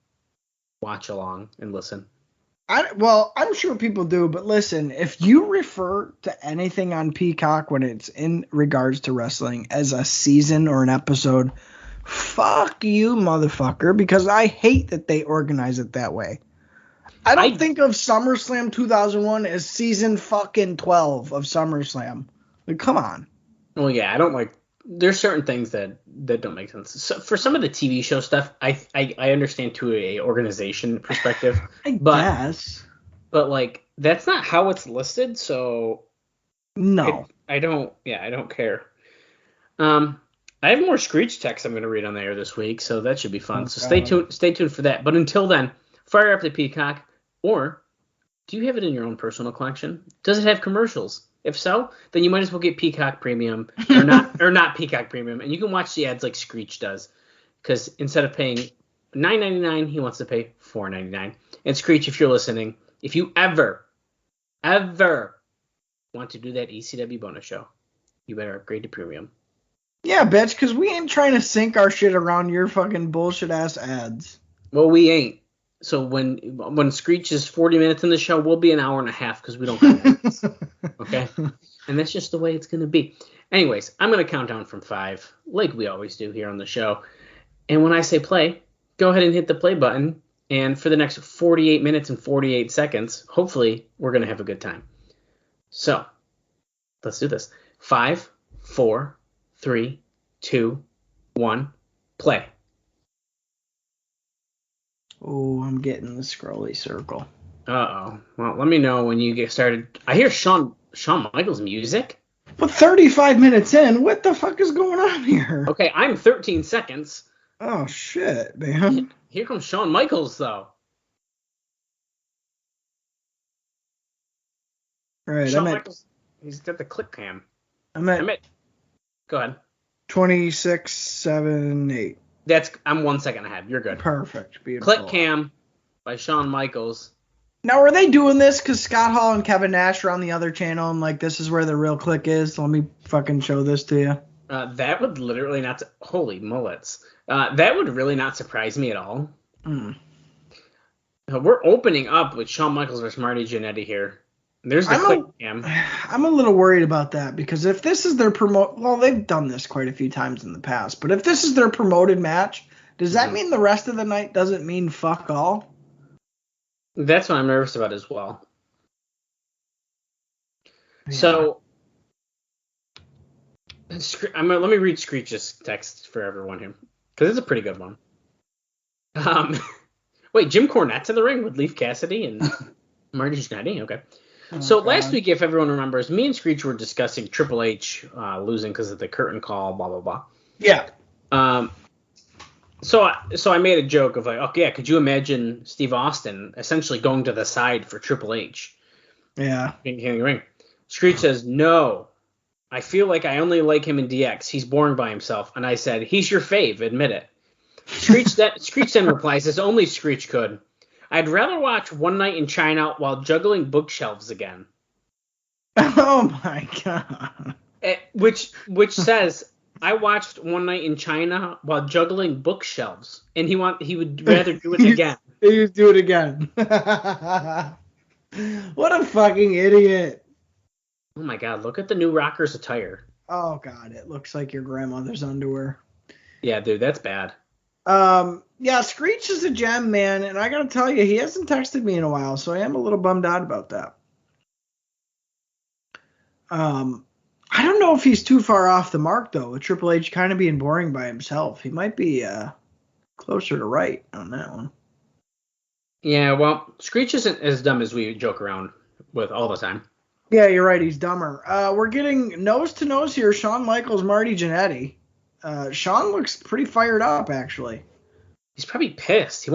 watch along and listen? Well, I'm sure people do, but listen, if you refer to anything on Peacock when it's in regards to wrestling as a season or an episode, fuck you, motherfucker, because I hate that they organize it that way. I don't think of SummerSlam 2001 as season fucking 12 of SummerSlam. Like, come on. Well, yeah, I don't like. There's certain things that don't make sense. So for some of the TV show stuff, I understand to a organization perspective. I guess. But like that's not how it's listed, so no. I don't care. I have more Screech text I'm going to read on the air this week, so that should be fun. So stay tuned for that. But until then, fire up the Peacock, or do you have it in your own personal collection? Does it have commercials? If so, then you might as well get Peacock Premium or not Peacock Premium, and you can watch the ads like Screech does. Because instead of paying $9.99, he wants to pay $4.99. And Screech, if you're listening, if you ever want to do that ECW bonus show, you better upgrade to Premium. Yeah, bitch, because we ain't trying to sync our shit around your fucking bullshit ass ads. Well, we ain't. So when Screech is 40 minutes in the show, we'll be an hour and a half because we don't have ads. Okay? And that's just the way it's going to be. Anyways, I'm going to count down from 5, like we always do here on the show. And when I say play, go ahead and hit the play button. And for the next 48 minutes and 48 seconds, hopefully, we're going to have a good time. So, let's do this. 5, 4, 3, 2, 1, play. Oh, I'm getting the scrolly circle. Uh-oh. Well, let me know when you get started. I hear Shawn Michaels music. But 35 minutes in, what the fuck is going on here? Okay, I'm 13 seconds. Oh, shit, man. Here comes Shawn Michaels, though. Right, Shawn Michaels, he's got the click cam. I'm at Go ahead. 26, 7, 8. I'm 1 second ahead. You're good. Perfect. Beautiful. Click cam by Shawn Michaels. Now, are they doing this because Scott Hall and Kevin Nash are on the other channel and, like, this is where the real click is? Let me fucking show this to you. That would literally not. Holy mullets! That would really not surprise me at all. Mm. We're opening up with Shawn Michaels versus Marty Jannetty here. There's the quick cam. I'm a little worried about that because if this is their well, they've done this quite a few times in the past, but if this is their promoted match, does that mean the rest of the night doesn't mean fuck all? That's what I'm nervous about as well. Yeah. So, let me read Screech's text for everyone here because it's a pretty good one. Wait, Jim Cornette's in the ring with Leif Cassidy and Marty Jannetty? Okay. So last week, if everyone remembers, me and Screech were discussing Triple H losing because of the curtain call, blah, blah, blah. Yeah. So I made a joke of like, okay, yeah, could you imagine Steve Austin essentially going to the side for Triple H? Yeah. In the ring. Screech says, no, I feel like I only like him in DX. He's boring by himself. And I said, he's your fave, admit it. Screech then replies, as only Screech could. I'd rather watch One Night in China while juggling bookshelves again. Oh my god. Which says I watched One Night in China while juggling bookshelves, and he would rather do it again. He would do it again. What a fucking idiot. Oh my god, look at the new Rockers attire. Oh god, it looks like your grandmother's underwear. Yeah, dude, that's bad. Yeah, Screech is a gem, man, and I gotta tell you, he hasn't texted me in a while, so I am a little bummed out about that. I don't know if he's too far off the mark, though, with Triple H kind of being boring by himself. He might be closer to right on that one. Yeah, well, Screech isn't as dumb as we joke around with all the time. Yeah, you're right, he's dumber. We're getting nose-to-nose here, Shawn Michaels, Marty Jannetty. Shawn looks pretty fired up, actually. He's probably pissed. He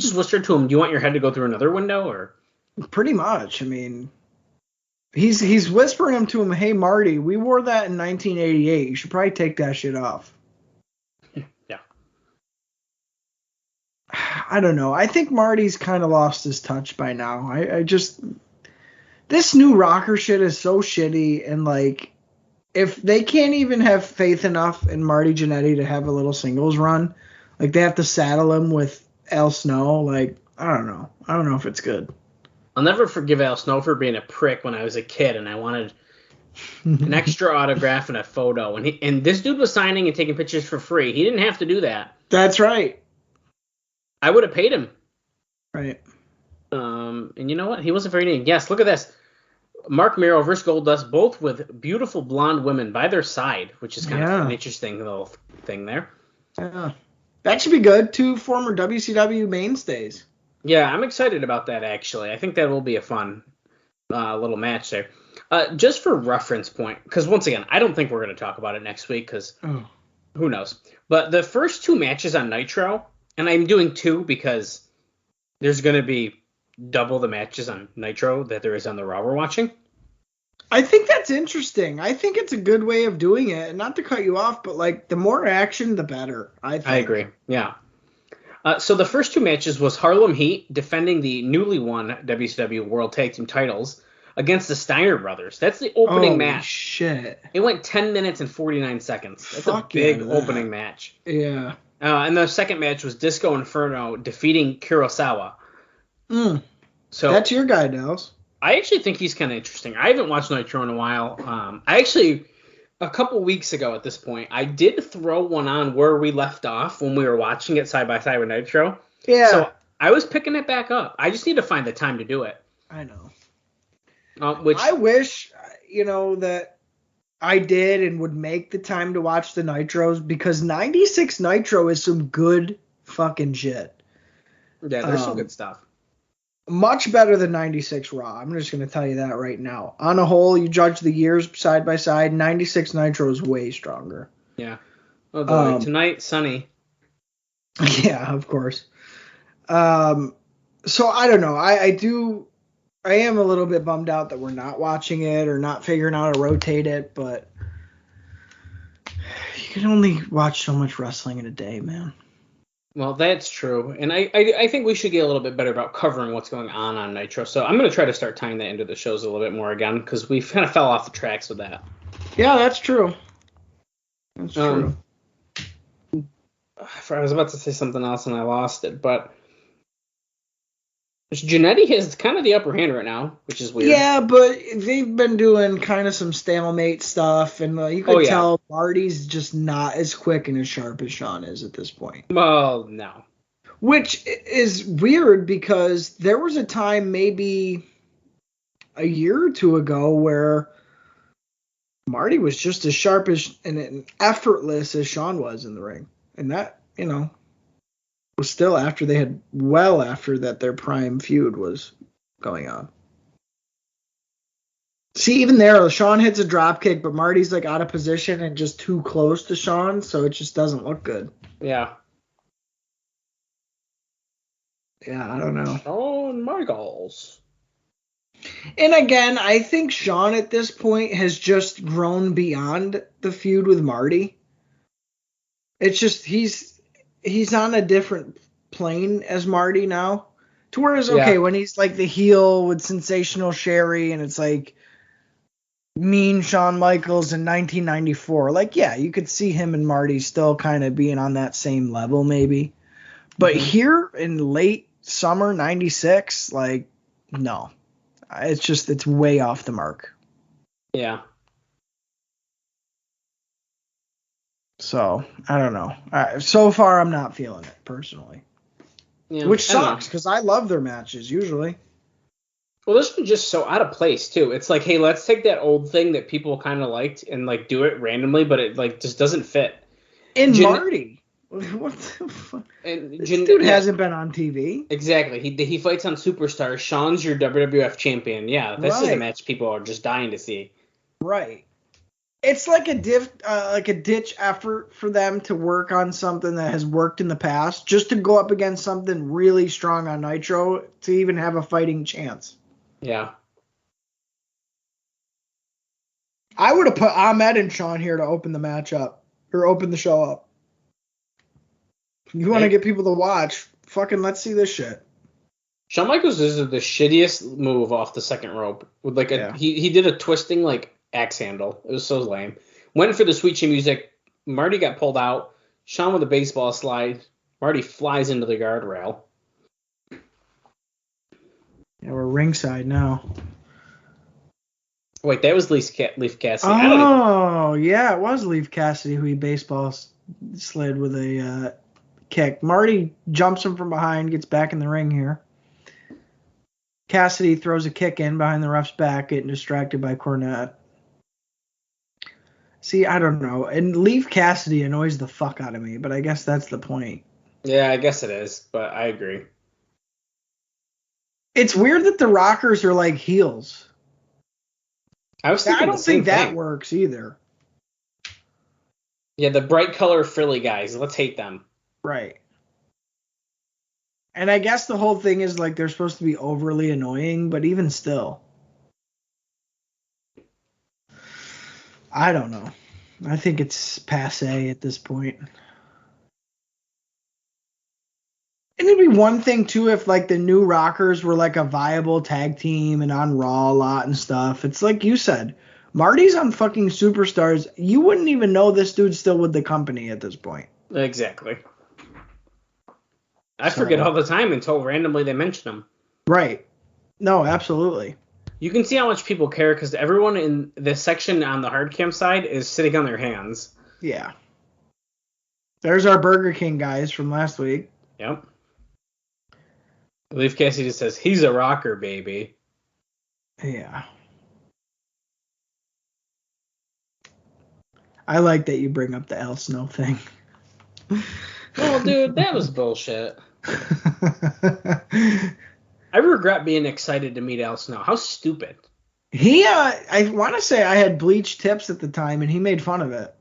just whispered to him, "Do you want your head to go through another window?" Or pretty much. I mean, he's whispering to him, "Hey Marty, we wore that in 1988. You should probably take that shit off." Yeah. I don't know. I think Marty's kind of lost his touch by now. I just this new rocker shit is so shitty, and like, if they can't even have faith enough in Marty Jannetty to have a little singles run, like they have to saddle him with Al Snow, like, I don't know. I don't know if it's good. I'll never forgive Al Snow for being a prick when I was a kid and I wanted an extra autograph and a photo. And this dude was signing and taking pictures for free. He didn't have to do that. That's right. I would have paid him. Right. And you know what? He wasn't very neat. Yes, look at this. Marc Mero versus Goldust, both with beautiful blonde women by their side, which is kind of an interesting little thing there. Yeah. That should be good. 2 former WCW mainstays. Yeah, I'm excited about that, actually. I think that will be a fun little match there. Just for reference point, because once again, I don't think we're going to talk about it next week, because who knows. But the first 2 matches on Nitro, and I'm doing 2 because there's going to be double the matches on Nitro that there is on the Raw we're watching. I think that's interesting. I think it's a good way of doing it. And not to cut you off, but like the more action, the better. I agree. Yeah. So the first 2 matches was Harlem Heat defending the newly won WCW World Tag Team titles against the Steiner Brothers. That's the opening match. Shit. It went 10 minutes and 49 seconds. That's a big opening match. Yeah. And the second match was Disco Inferno defeating Kurosawa. So that's your guy, Nels. I actually think he's kind of interesting. I haven't watched Nitro in a while. A couple weeks ago at this point, I did throw one on where we left off when we were watching it side by side with Nitro. Yeah. So I was picking it back up. I just need to find the time to do it. I know. Which I wish, that I did and would make the time to watch the Nitros, because 96 Nitro is some good fucking shit. Yeah, there's some good stuff. Much better than 96 Raw. I'm just going to tell you that right now. On a whole, you judge the years side by side, 96 Nitro is way stronger. Yeah. Although tonight, Sunny. Yeah, of course. So I don't know. I am a little bit bummed out that we're not watching it or not figuring out how to rotate it, but you can only watch so much wrestling in a day, man. Well, that's true, and I think we should get a little bit better about covering what's going on Nitro. So I'm going to try to start tying that into the shows a little bit more again, because we kind of fell off the tracks with that. Yeah, that's true. That's true. I was about to say something else and I lost it, but Jannetty has kind of the upper hand right now, which is weird. Yeah, but they've been doing kind of some stalemate stuff, and you could tell Marty's just not as quick and as sharp as Shawn is at this point. Well, no. Which is weird because there was a time maybe a year or two ago where Marty was just as sharp and effortless as Shawn was in the ring. And that, was still after that their prime feud was going on. See, even there, Shawn hits a drop kick, but Marty's like out of position and just too close to Shawn, so it just doesn't look good. Yeah. Yeah, I don't know. Shawn Michaels. And again, I think Shawn at this point has just grown beyond the feud with Marty. It's just he's on a different plane as Marty now. To whereas, when he's like the heel with Sensational Sherry and it's like mean Shawn Michaels in 1994, you could see him and Marty still kind of being on that same level maybe. But here in late summer 96, no. It's way off the mark. Yeah. So, I don't know. So far, I'm not feeling it, personally. Yeah, which sucks, because I love their matches, usually. Well, this one's just so out of place, too. It's like, hey, let's take that old thing that people kind of liked and, do it randomly, but it, just doesn't fit. And Marty. What the fuck? This dude hasn't been on TV. Exactly. He fights on Superstars. Shawn's your WWF champion. Yeah, this is a match people are just dying to see. Right. It's like a ditch effort for them to work on something that has worked in the past, just to go up against something really strong on Nitro to even have a fighting chance. Yeah. I would have put Ahmed and Shawn here to open the match up, or open the show up. You want to get people to watch, fucking let's see this shit. Shawn Michaels is the shittiest move off the second rope. With he did a twisting axe handle. It was so lame. Went for the sweet chin music. Marty got pulled out. Shawn with a baseball slide. Marty flies into the guardrail. Yeah, we're ringside now. Wait, that was Leaf Cassidy. Oh, yeah, it was Leaf Cassidy who he baseball slid with a kick. Marty jumps him from behind, gets back in the ring here. Cassidy throws a kick in behind the ref's back, getting distracted by Cornette. See, I don't know. And Leaf Cassidy annoys the fuck out of me, but I guess that's the point. Yeah, I guess it is, but I agree. It's weird that the Rockers are like heels. I don't think that works either. Yeah, the bright color frilly guys. Let's hate them. Right. And I guess the whole thing is they're supposed to be overly annoying, but even still. I don't know. I think it's passé at this point. And it'd be one thing, too, if, the new Rockers were, a viable tag team and on Raw a lot and stuff. It's like you said. Marty's on fucking Superstars. You wouldn't even know this dude's still with the company at this point. Exactly. I forget all the time until randomly they mention him. Right. No, absolutely. You can see how much people care because everyone in this section on the hard cam side is sitting on their hands. Yeah. There's our Burger King guys from last week. Yep. Leaf Cassidy just says, he's a rocker, baby. Yeah. I like that you bring up the Al Snow thing. Well, dude, that was bullshit. I regret being excited to meet Al Snow. How stupid. I want to say I had bleached tips at the time, and he made fun of it.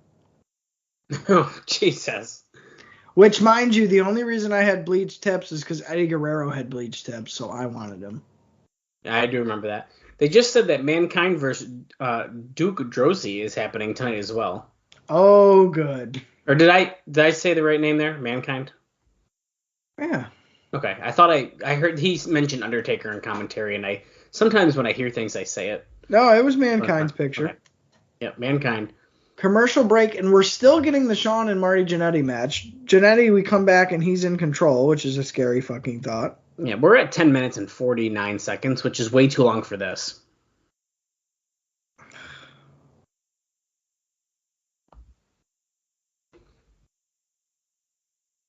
Oh, Jesus. Which, mind you, the only reason I had bleached tips is because Eddie Guerrero had bleached tips, so I wanted him. Yeah, I do remember that. They just said that Mankind versus Duke Droese is happening tonight as well. Oh, good. Or did I say the right name there? Mankind? Yeah. Okay. I thought I heard he mentioned Undertaker in commentary, and sometimes when I hear things, I say it. No, it was Mankind's picture. Okay. Yeah, Mankind. Commercial break, and we're still getting the Shawn and Marty Jannetty match. Jannetty, we come back and he's in control, which is a scary fucking thought. Yeah, we're at 10 minutes and 49 seconds, which is way too long for this.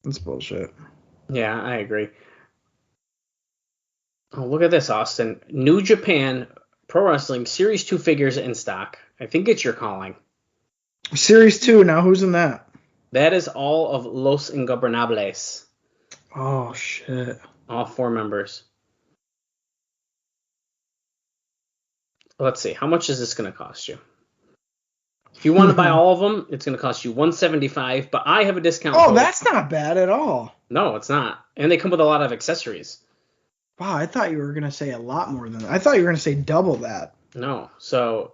That's bullshit. Yeah, I agree. Oh, look at this, Austin. New Japan Pro Wrestling Series 2 figures in stock. I think it's your calling. Series 2, now who's in that? That is all of Los Ingobernables. Oh, shit. All 4 members. Let's see. How much is this going to cost you? If you want to buy all of them, it's going to cost you $175, but I have a discount code. That's not bad at all. No, it's not. And they come with a lot of accessories. Wow, I thought you were going to say a lot more than that. I thought you were going to say double that. No. So,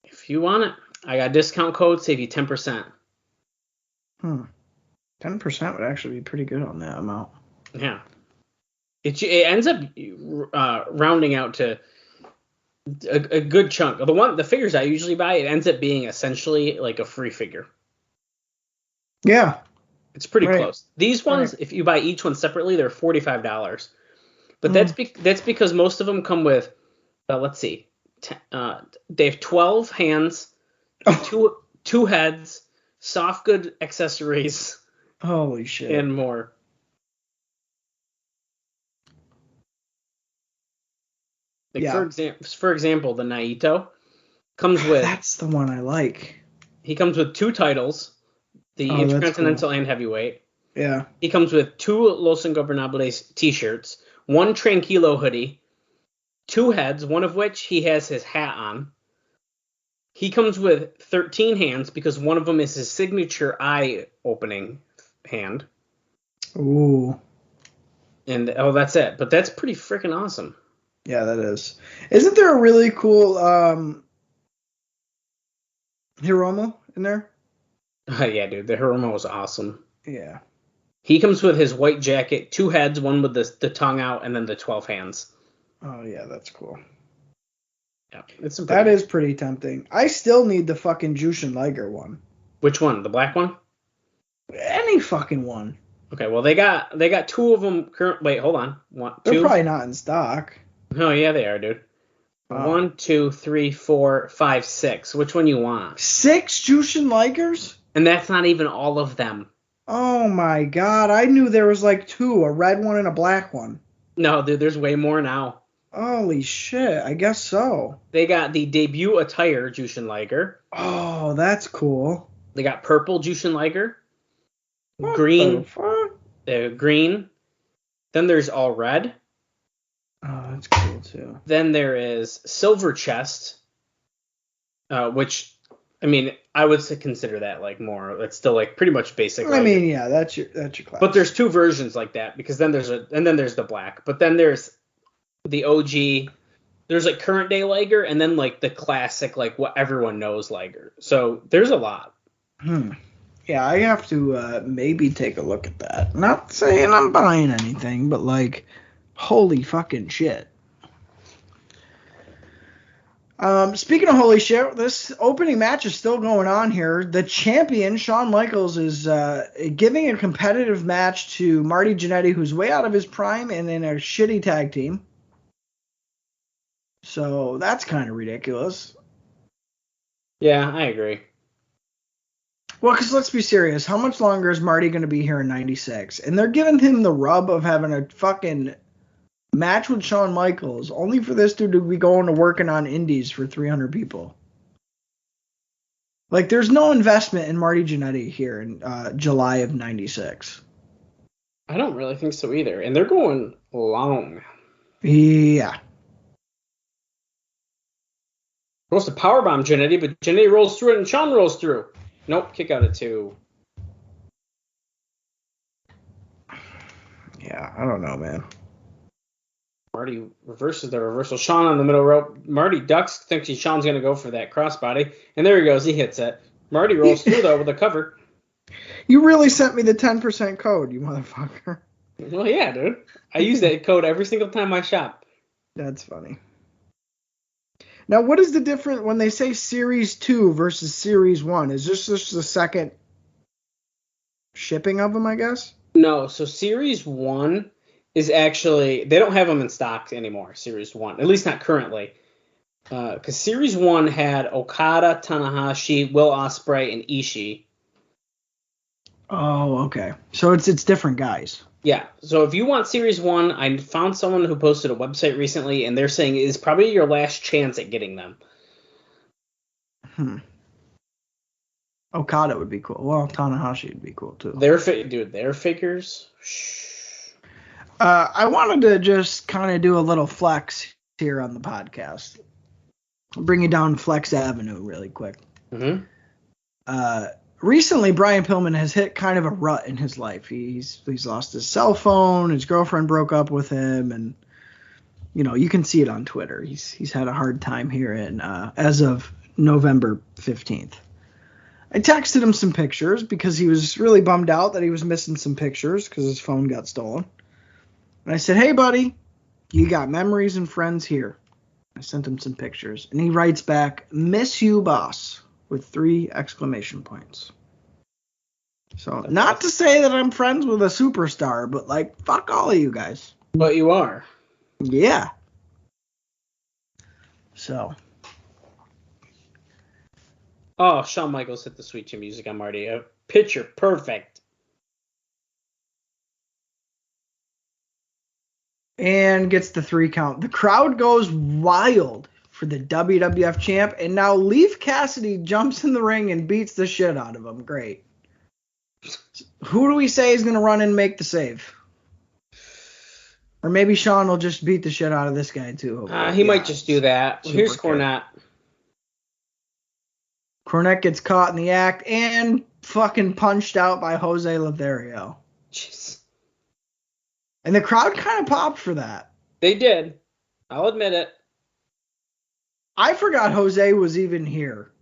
if you want it, I got a discount code, save you 10%. 10% would actually be pretty good on that amount. Yeah. It ends up rounding out to a good chunk. The figures I usually buy, it ends up being essentially like a free figure. Yeah. It's pretty close. These ones, if you buy each one separately, they're $45. But that's because most of them come with, let's see, they have 12 hands, two heads, soft good accessories, holy shit, and more. For example, the Naito comes with. That's the one I like. He comes with 2 titles, the Intercontinental and Heavyweight. Yeah. He comes with 2 Los Ingobernables t-shirts, 1 Tranquilo hoodie, 2 heads, one of which he has his hat on. He comes with 13 hands because one of them is his signature eye-opening hand. Ooh. And, that's it. But that's pretty freaking awesome. Yeah, that is. Isn't there a really cool Hiromu in there? Yeah, dude. The Hiromu was awesome. Yeah. He comes with his white jacket, 2 heads, one with the tongue out, and then the 12 hands. Oh, yeah, that's cool. Yeah, that is pretty tempting. I still need the fucking Jushin Liger one. Which one? The black one? Any fucking one. Okay, well, they got 2 of them. Wait, hold on. 1, 2. They're probably not in stock. Oh, yeah, they are, dude. 1, 2, 3, 4, 5, 6. Which one you want? 6 Jushin Ligers? And that's not even all of them. Oh, my God. I knew there was like 2, a red one and a black one. No, dude, there's way more now. Holy shit, I guess so. They got the debut attire Jushin Liger. Oh, that's cool. They got purple Jushin Liger. What green. The fuck? Green. Then there's all red. Oh, that's cool too. Then there is silver chest, which, I mean, I would consider that like more. It's still like pretty much basic. I mean, yeah, that's your class. But there's 2 versions like that because then there's the black. But then there's the OG. There's like current day Liger and then like the classic like what everyone knows Liger. So there's a lot. Yeah, I have to maybe take a look at that. Not saying I'm buying anything, but like, holy fucking shit. Speaking of holy shit, this opening match is still going on here. The champion, Shawn Michaels, is giving a competitive match to Marty Jannetty, who's way out of his prime and in a shitty tag team. So that's kind of ridiculous. Yeah, I agree. Well, because let's be serious. How much longer is Marty going to be here in 96? And they're giving him the rub of having a fucking match with Shawn Michaels, only for this dude to be going to working on indies for 300 people. Like, there's no investment in Marty Jannetty here in July of 96. I don't really think so either. And they're going long. Yeah. Supposed to powerbomb Jannetty, but Jannetty rolls through it and Shawn rolls through. Nope, kick out at 2. Yeah, I don't know, man. Marty reverses the reversal. Shawn on the middle rope. Marty ducks, thinks Shawn's going to go for that crossbody. And there he goes. He hits it. Marty rolls through, though, with a cover. You really sent me the 10% code, you motherfucker. Well, yeah, dude. I use that code every single time I shop. That's funny. Now, what is the difference when they say Series 2 versus Series 1? Is this just the second shipping of them, I guess? No, so Series 1 is actually, they don't have them in stock anymore, Series 1. At least not currently. Because Series 1 had Okada, Tanahashi, Will Ospreay, and Ishii. Oh, okay. So it's different guys. Yeah, so if you want Series 1, I found someone who posted a website recently, and they're saying it is probably your last chance at getting them. Okada would be cool. Well, Tanahashi would be cool, too. Their figures... I wanted to just kind of do a little flex here on the podcast. Bring you down Flex Avenue really quick. Mm-hmm. Recently, Brian Pillman has hit kind of a rut in his life. He's lost his cell phone. His girlfriend broke up with him, and you can see it on Twitter. He's had a hard time here as of November 15th. I texted him some pictures because he was really bummed out that he was missing some pictures because his phone got stolen. And I said, "Hey, buddy, you got memories and friends here." I sent him some pictures, and he writes back, "Miss you, boss," with 3 exclamation points. So, not to say that I'm friends with a superstar, but, fuck all of you guys. But you are. Yeah. So. Oh, Shawn Michaels hit the sweet chin music on Marty. Picture perfect. And gets the 3 count. The crowd goes wild for the WWF champ, and now Leif Cassidy jumps in the ring and beats the shit out of him. Great. Who do we say is going to run and make the save? Or maybe Shawn will just beat the shit out of this guy, too. He might just do that. Here's Cornette. Cornette gets caught in the act and fucking punched out by Jose Lothario. Jeez. And the crowd kind of popped for that. They did. I'll admit it. I forgot Jose was even here.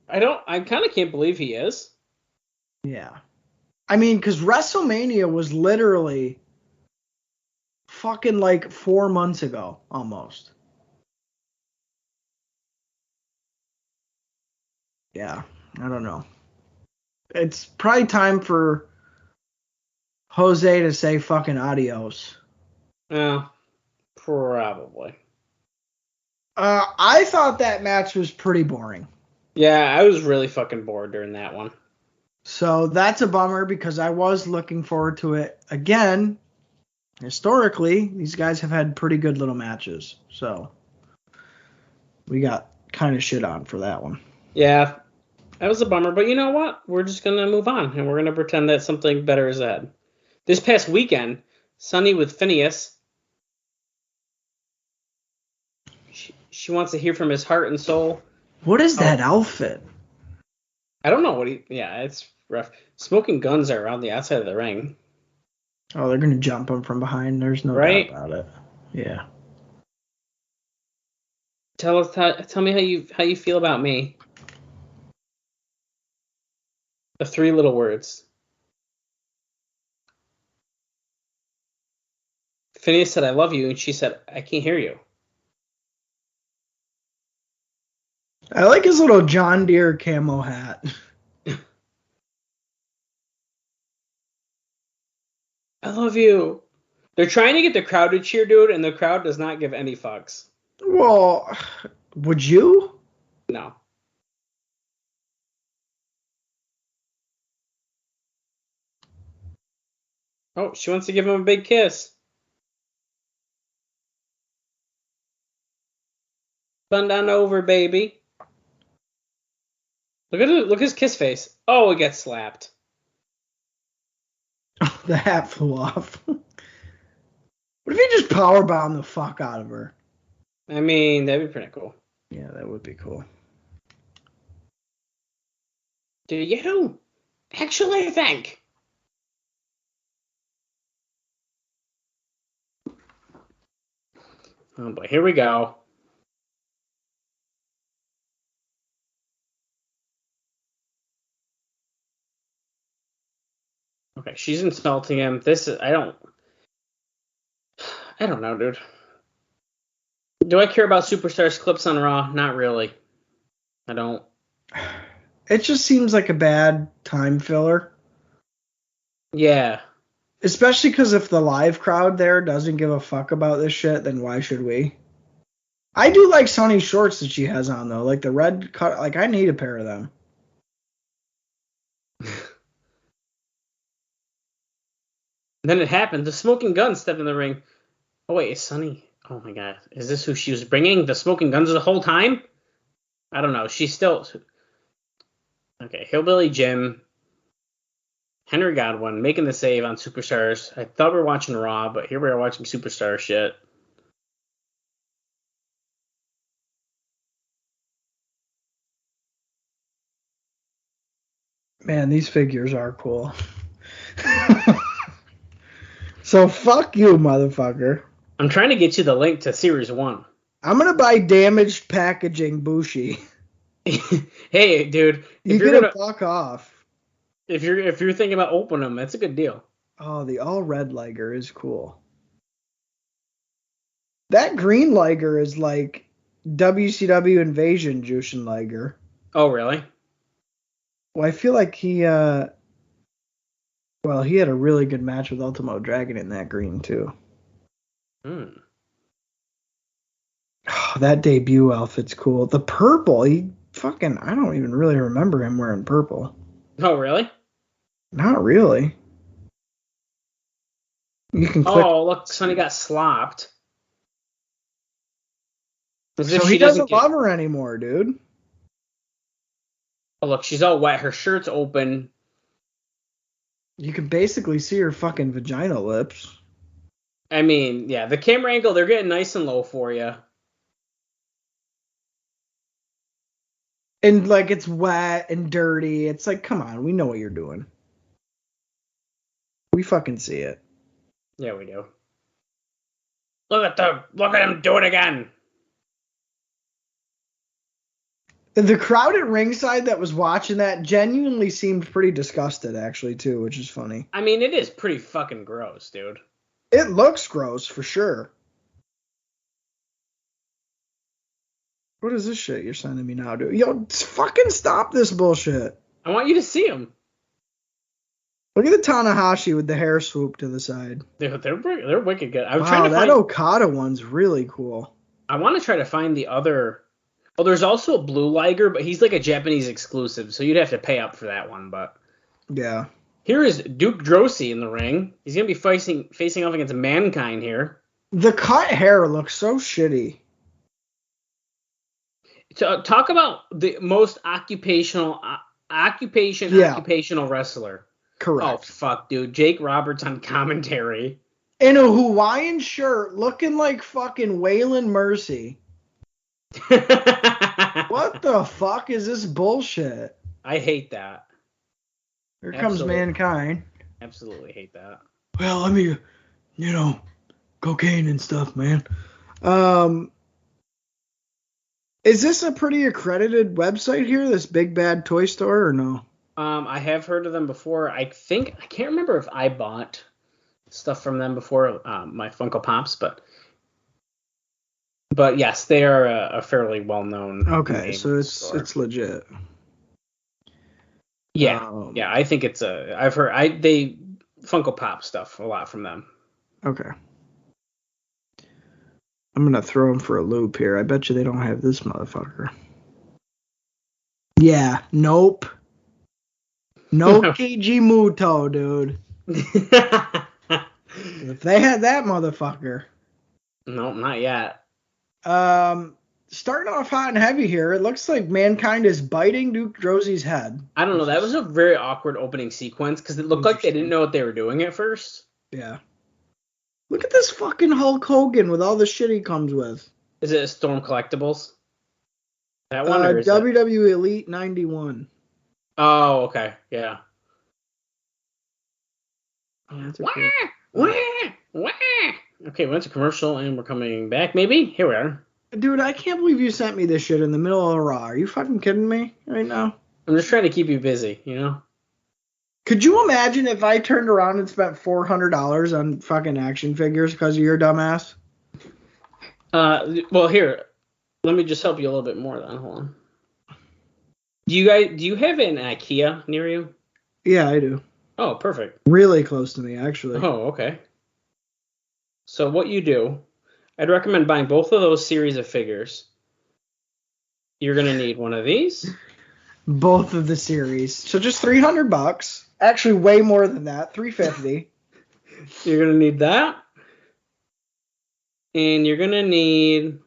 I kind of can't believe he is. Yeah. I mean, because WrestleMania was literally fucking 4 months ago, almost. Yeah, I don't know. It's probably time for Jose to say fucking adios. Yeah, probably. I thought that match was pretty boring. Yeah, I was really fucking bored during that one. So that's a bummer because I was looking forward to it. Again, historically, these guys have had pretty good little matches. So we got kind of shit on for that one. Yeah, that was a bummer. But you know what? We're just going to move on, and we're going to pretend that something better is ahead. This past weekend, Sunny with Phineas, she wants to hear from his heart and soul. What is that outfit? I don't know what it's rough. Smoking guns are around the outside of the ring. Oh, they're going to jump him from behind. There's no doubt about it. Yeah. Tell me how you feel about me. The 3 little words. Phineas said, "I love you," and she said, "I can't hear you." I like his little John Deere camo hat. I love you. They're trying to get the crowd to cheer, dude, and the crowd does not give any fucks. Well, would you? No. Oh, she wants to give him a big kiss. Bend on over, baby. Look at his kiss face. Oh, it gets slapped. The hat flew off. What if he just powerbombed the fuck out of her? I mean, that'd be pretty cool. Yeah, that would be cool. Do you actually think? Oh boy, here we go. Okay, she's insulting him. I don't know, dude. Do I care about Superstars clips on Raw? Not really. I don't. It just seems like a bad time filler. Yeah. Especially because if the live crowd there doesn't give a fuck about this shit, then why should we? I do like Sunny's shorts that she has on, though. Like the red cut. Like, I need a pair of them. Then it happened. The Smoking Gun stepped in the ring. Oh, wait, is Sunny? Oh, my God. Is this who she was bringing? The Smoking Guns the whole time? I don't know. She's still... Okay, Hillbilly Jim. Henry Godwin making the save on Superstars. I thought we were watching Raw, but here we are watching Superstar shit. Man, these figures are cool. So fuck you, motherfucker. I'm trying to get you the link to Series 1. I'm going to buy damaged packaging Bushi. Hey, dude. You get a fuck off. If you're thinking about opening them, that's a good deal. Oh, the all red Liger is cool. That green Liger is like WCW Invasion Jushin Liger. Oh, really? Well, I feel like he had a really good match with Ultimo Dragon in that green too. Oh, that debut outfit's cool. The purple, I don't even really remember him wearing purple. Oh, really? Not really. You can click. Oh, look, Sonny got slopped. So he doesn't love her anymore, dude. Oh, look, she's all wet. Her shirt's open. You can basically see her fucking vagina lips. I mean, yeah, the camera angle, they're getting nice and low for you. And, like, it's wet and dirty. It's like, come on, we know what you're doing. We fucking see it. Yeah, we do. Look at him do it again. The crowd at ringside that was watching that genuinely seemed pretty disgusted, actually, too, which is funny. I mean, it is pretty fucking gross, dude. It looks gross, for sure. What is this shit you're sending me now, dude? Yo, fucking stop this bullshit. I want you to see him. Look at the Tanahashi with the hair swoop to the side. Dude, they're wicked good. That Okada one's really cool. I want to try to find the other... Oh, there's also a blue Liger, but he's like a Japanese exclusive, so you'd have to pay up for that one, but... Yeah. Here is Duke Droese in the ring. He's going to be facing off against Mankind here. The cut hair looks so shitty. Talk about the most occupational wrestler. Correct. Oh, fuck, dude. Jake Roberts on commentary. In a Hawaiian shirt, looking like fucking Waylon Mercy. What the fuck is this bullshit? I hate that. Here comes Mankind. Absolutely hate that. Well, let me, cocaine and stuff, man. Is this a pretty accredited website here, this Big Bad Toy Store, or no? I have heard of them before. I can't remember if I bought stuff from them before, my Funko Pops, but yes, they are a fairly well-known. Okay, so it's legit. Yeah, yeah, I think it's I've heard they Funko Pop stuff a lot from them. Okay. I'm gonna throw them for a loop here. I bet you they don't have this motherfucker. Yeah, nope. No Keiji Muto, dude. If they had that motherfucker. Nope, not yet. Starting off hot and heavy here, it looks like Mankind is biting Duke Droese's head. I don't know. That was a very awkward opening sequence because it looked like they didn't know what they were doing at first. Yeah. Look at this fucking Hulk Hogan with all the shit he comes with. Is it a Storm Collectibles? That one? Or is WWE Elite 91. Oh, okay. Yeah. Oh, that's cool. Okay, we went to commercial and we're coming back, maybe? Here we are. Dude, I can't believe you sent me this shit in the middle of Raw. Are you fucking kidding me right now? I'm just trying to keep you busy, Could you imagine if I turned around and spent $400 on fucking action figures because of your dumbass? Well, here, let me just help you a little bit more then. Hold on. Do you have an IKEA near you? Yeah, I do. Oh, perfect. Really close to me, actually. Oh, okay. So what you do, I'd recommend buying both of those series of figures. You're gonna need one of these. Both of the series. So just $300. Actually, way more than that. $350. You're gonna need that, and you're gonna need.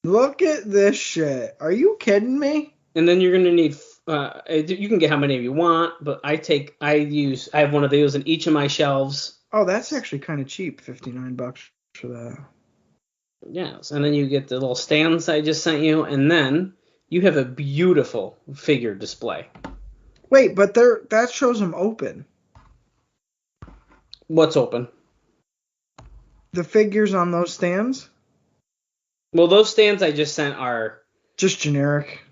Look at this shit. Are you kidding me? And then you're gonna need. You can get how many of you want, but I have one of those in each of my shelves. Oh, that's actually kind of cheap. $59 for that. Yes, and then you get the little stands I just sent you, and then you have a beautiful figure display. Wait, but that shows them open. What's open? The figures on those stands? Well, those stands I just sent are just generic.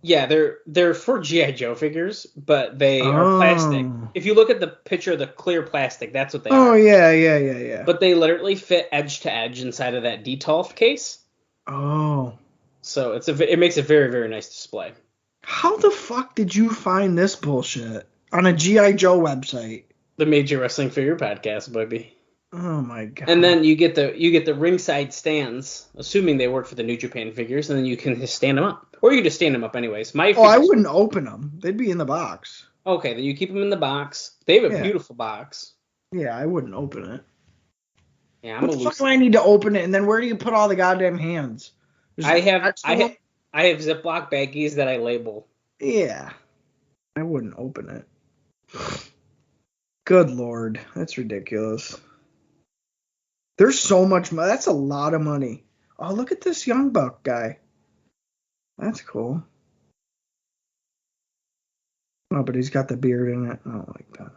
Yeah, they're for G.I. Joe figures, but they are plastic. If you look at the picture of the clear plastic, that's what they are. Oh, yeah. But they literally fit edge to edge inside of that Detolf case. Oh. So it makes a very, very nice display. How the fuck did you find this bullshit on a G.I. Joe website? The Major Wrestling Figure Podcast, baby. Oh my god. And then you get the ringside stands, assuming they work for the New Japan figures, and then you can just stand them up. Or you can just stand them up anyways. I wouldn't open them. They'd be in the box. Okay, then you keep them in the box. They have a beautiful box. Yeah, I wouldn't open it. Yeah, what the fuck do I need to open it? And then where do you put all the goddamn hands? I have Ziploc baggies that I label. Yeah. I wouldn't open it. Good lord. That's ridiculous. There's so much money. That's a lot of money. Oh, look at this Young Buck guy. That's cool. Oh, but he's got the beard in it. I don't like that.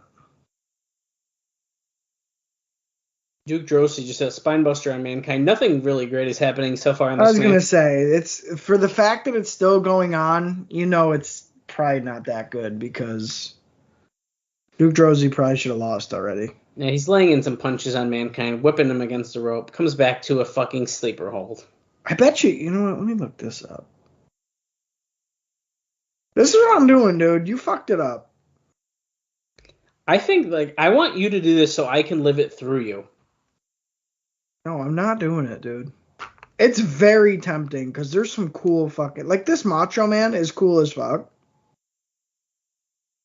Duke Drosy just says Spinebuster on Mankind. Nothing really great is happening so far in this I was going to say, it's for the fact that it's still going on, it's probably not that good because Duke Drosy probably should have lost already. Yeah, he's laying in some punches on Mankind, whipping him against the rope, comes back to a fucking sleeper hold. I bet you know what? Let me look this up. This is what I'm doing, dude. You fucked it up. I think, I want you to do this so I can live it through you. No, I'm not doing it, dude. It's very tempting because there's some cool fucking... this Macho Man is cool as fuck.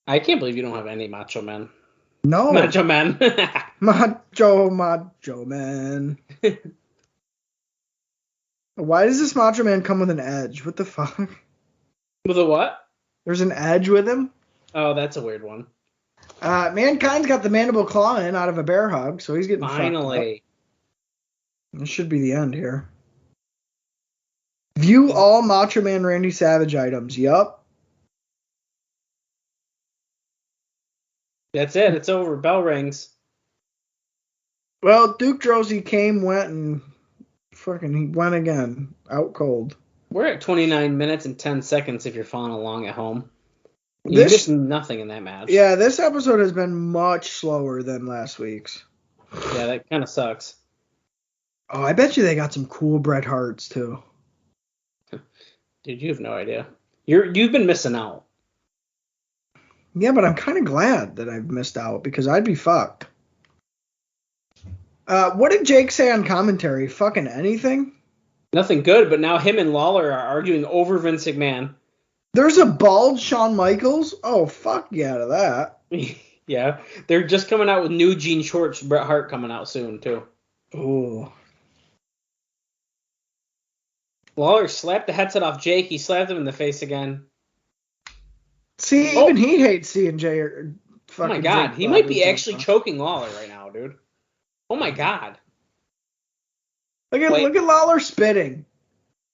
I can't believe you don't have any Macho Men. No. Macho Man. Macho Man. Why does this Macho Man come with an edge? What the fuck? With a what? There's an edge with him? Oh, that's a weird one. Mankind's got the mandible claw in out of a bear hug, so he's getting Finally. fucked up. This should be the end here. View all Macho Man Randy Savage items. Yup. That's it. It's over. Bell rings. Well, Duke Drosy came, went, and he went again. Out cold. We're at 29 minutes and 10 seconds if you're following along at home. You missed nothing in that match. Yeah, this episode has been much slower than last week's. Yeah, that kind of sucks. Oh, I bet you they got some cool Bret Harts, too. Dude, you have no idea. You've been missing out. Yeah, but I'm kind of glad that I've missed out because I'd be fucked. What did Jake say on commentary? Fucking anything? Nothing good, but now him and Lawler are arguing over Vince McMahon. There's a bald Shawn Michaels? Oh, fuck yeah to that. Yeah, they're just coming out with new jean shorts. Bret Hart coming out soon, too. Oh. Lawler slapped the headset off Jake. He slapped him in the face again. See, even he hates seeing Jay. Oh my god, he might be actually choking Lawler right now, dude. Oh my god. Look at Lawler spitting.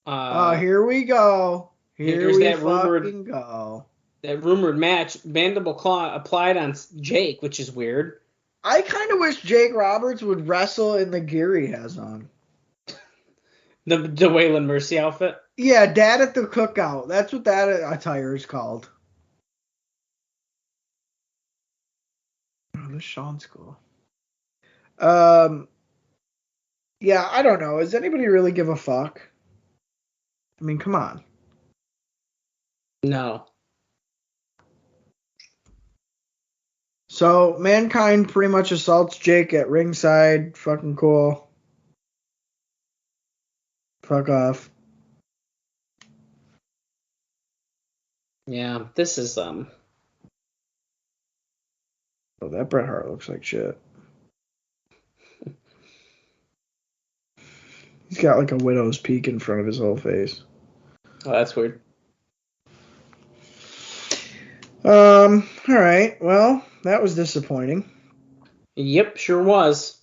Here we go. Here we fucking go. That rumored match, mandible claw applied on Jake, which is weird. I kind of wish Jake Roberts would wrestle in the gear he has on. The Waylon Mercy outfit? Yeah, Dad at the Cookout. That's what that attire is called. Oh, this Shawn's cool. Yeah, I don't know. Does anybody really give a fuck? I mean, come on. No. So, Mankind pretty much assaults Jake at ringside. Fucking cool. Fuck off. Yeah, this is Oh, that Bret Hart looks like shit. He's got like a widow's peak in front of his whole face. Oh, that's weird. All right. Well, that was disappointing. Yep, sure was.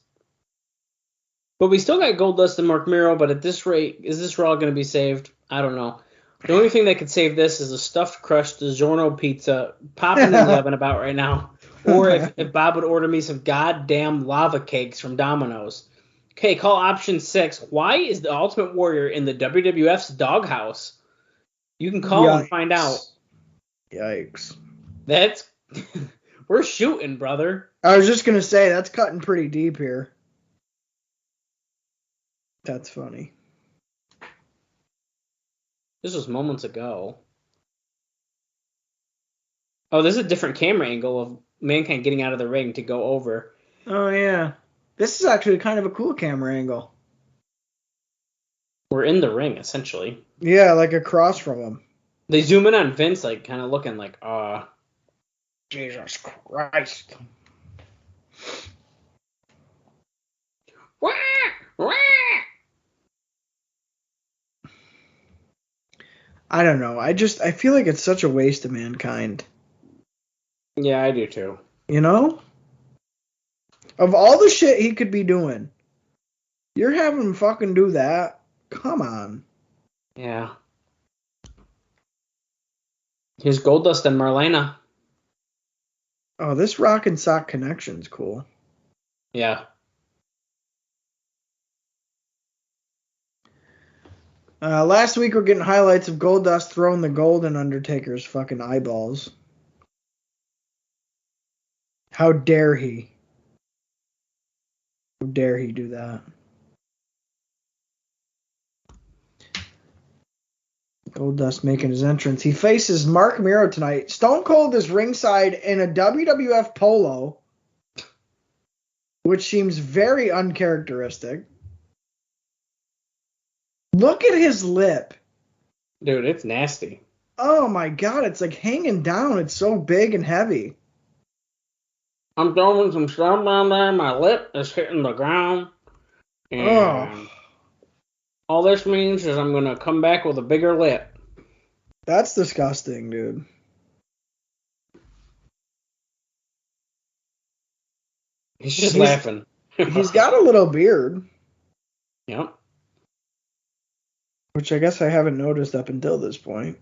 But we still got Goldust and Marc Mero, but at this rate, is this Raw going to be saved? I don't know. The only thing that could save this is a stuffed crust DiGiorno pizza popping in the oven about right now. Or if Bob would order me some goddamn lava cakes from Domino's. Okay, call option 6. Why is the Ultimate Warrior in the WWF's doghouse? You can call and find out. Yikes. That's... We're shooting, brother. I was just going to say, that's cutting pretty deep here. That's funny. This was moments ago. Oh, there's a different camera angle of Mankind getting out of the ring to go over. Oh, yeah. This is actually kind of a cool camera angle. We're in the ring, essentially. Yeah, like across from him. They zoom in on Vince, like, kind of looking like, Jesus Christ. Wah! Wah! I don't know. I feel like it's such a waste of Mankind. Yeah, I do too. You know? Of all the shit he could be doing, you're having him fucking do that? Come on. Yeah. Here's Goldust and Marlena. Oh, this Rock and Sock connection's cool. Yeah. Last week we're getting highlights of Goldust throwing the gold in Undertaker's fucking eyeballs. How dare he? How dare he do that? Goldust making his entrance. He faces Marc Mero tonight. Stone Cold is ringside in a WWF polo, which seems very uncharacteristic. Look at his lip. Dude, it's nasty. Oh my god, it's like hanging down. It's so big and heavy. I'm throwing some stuff down there. My lip is hitting the ground. And all this means is I'm going to come back with a bigger lip. That's disgusting, dude. He's just laughing. He's got a little beard. Yep. Which I guess I haven't noticed up until this point.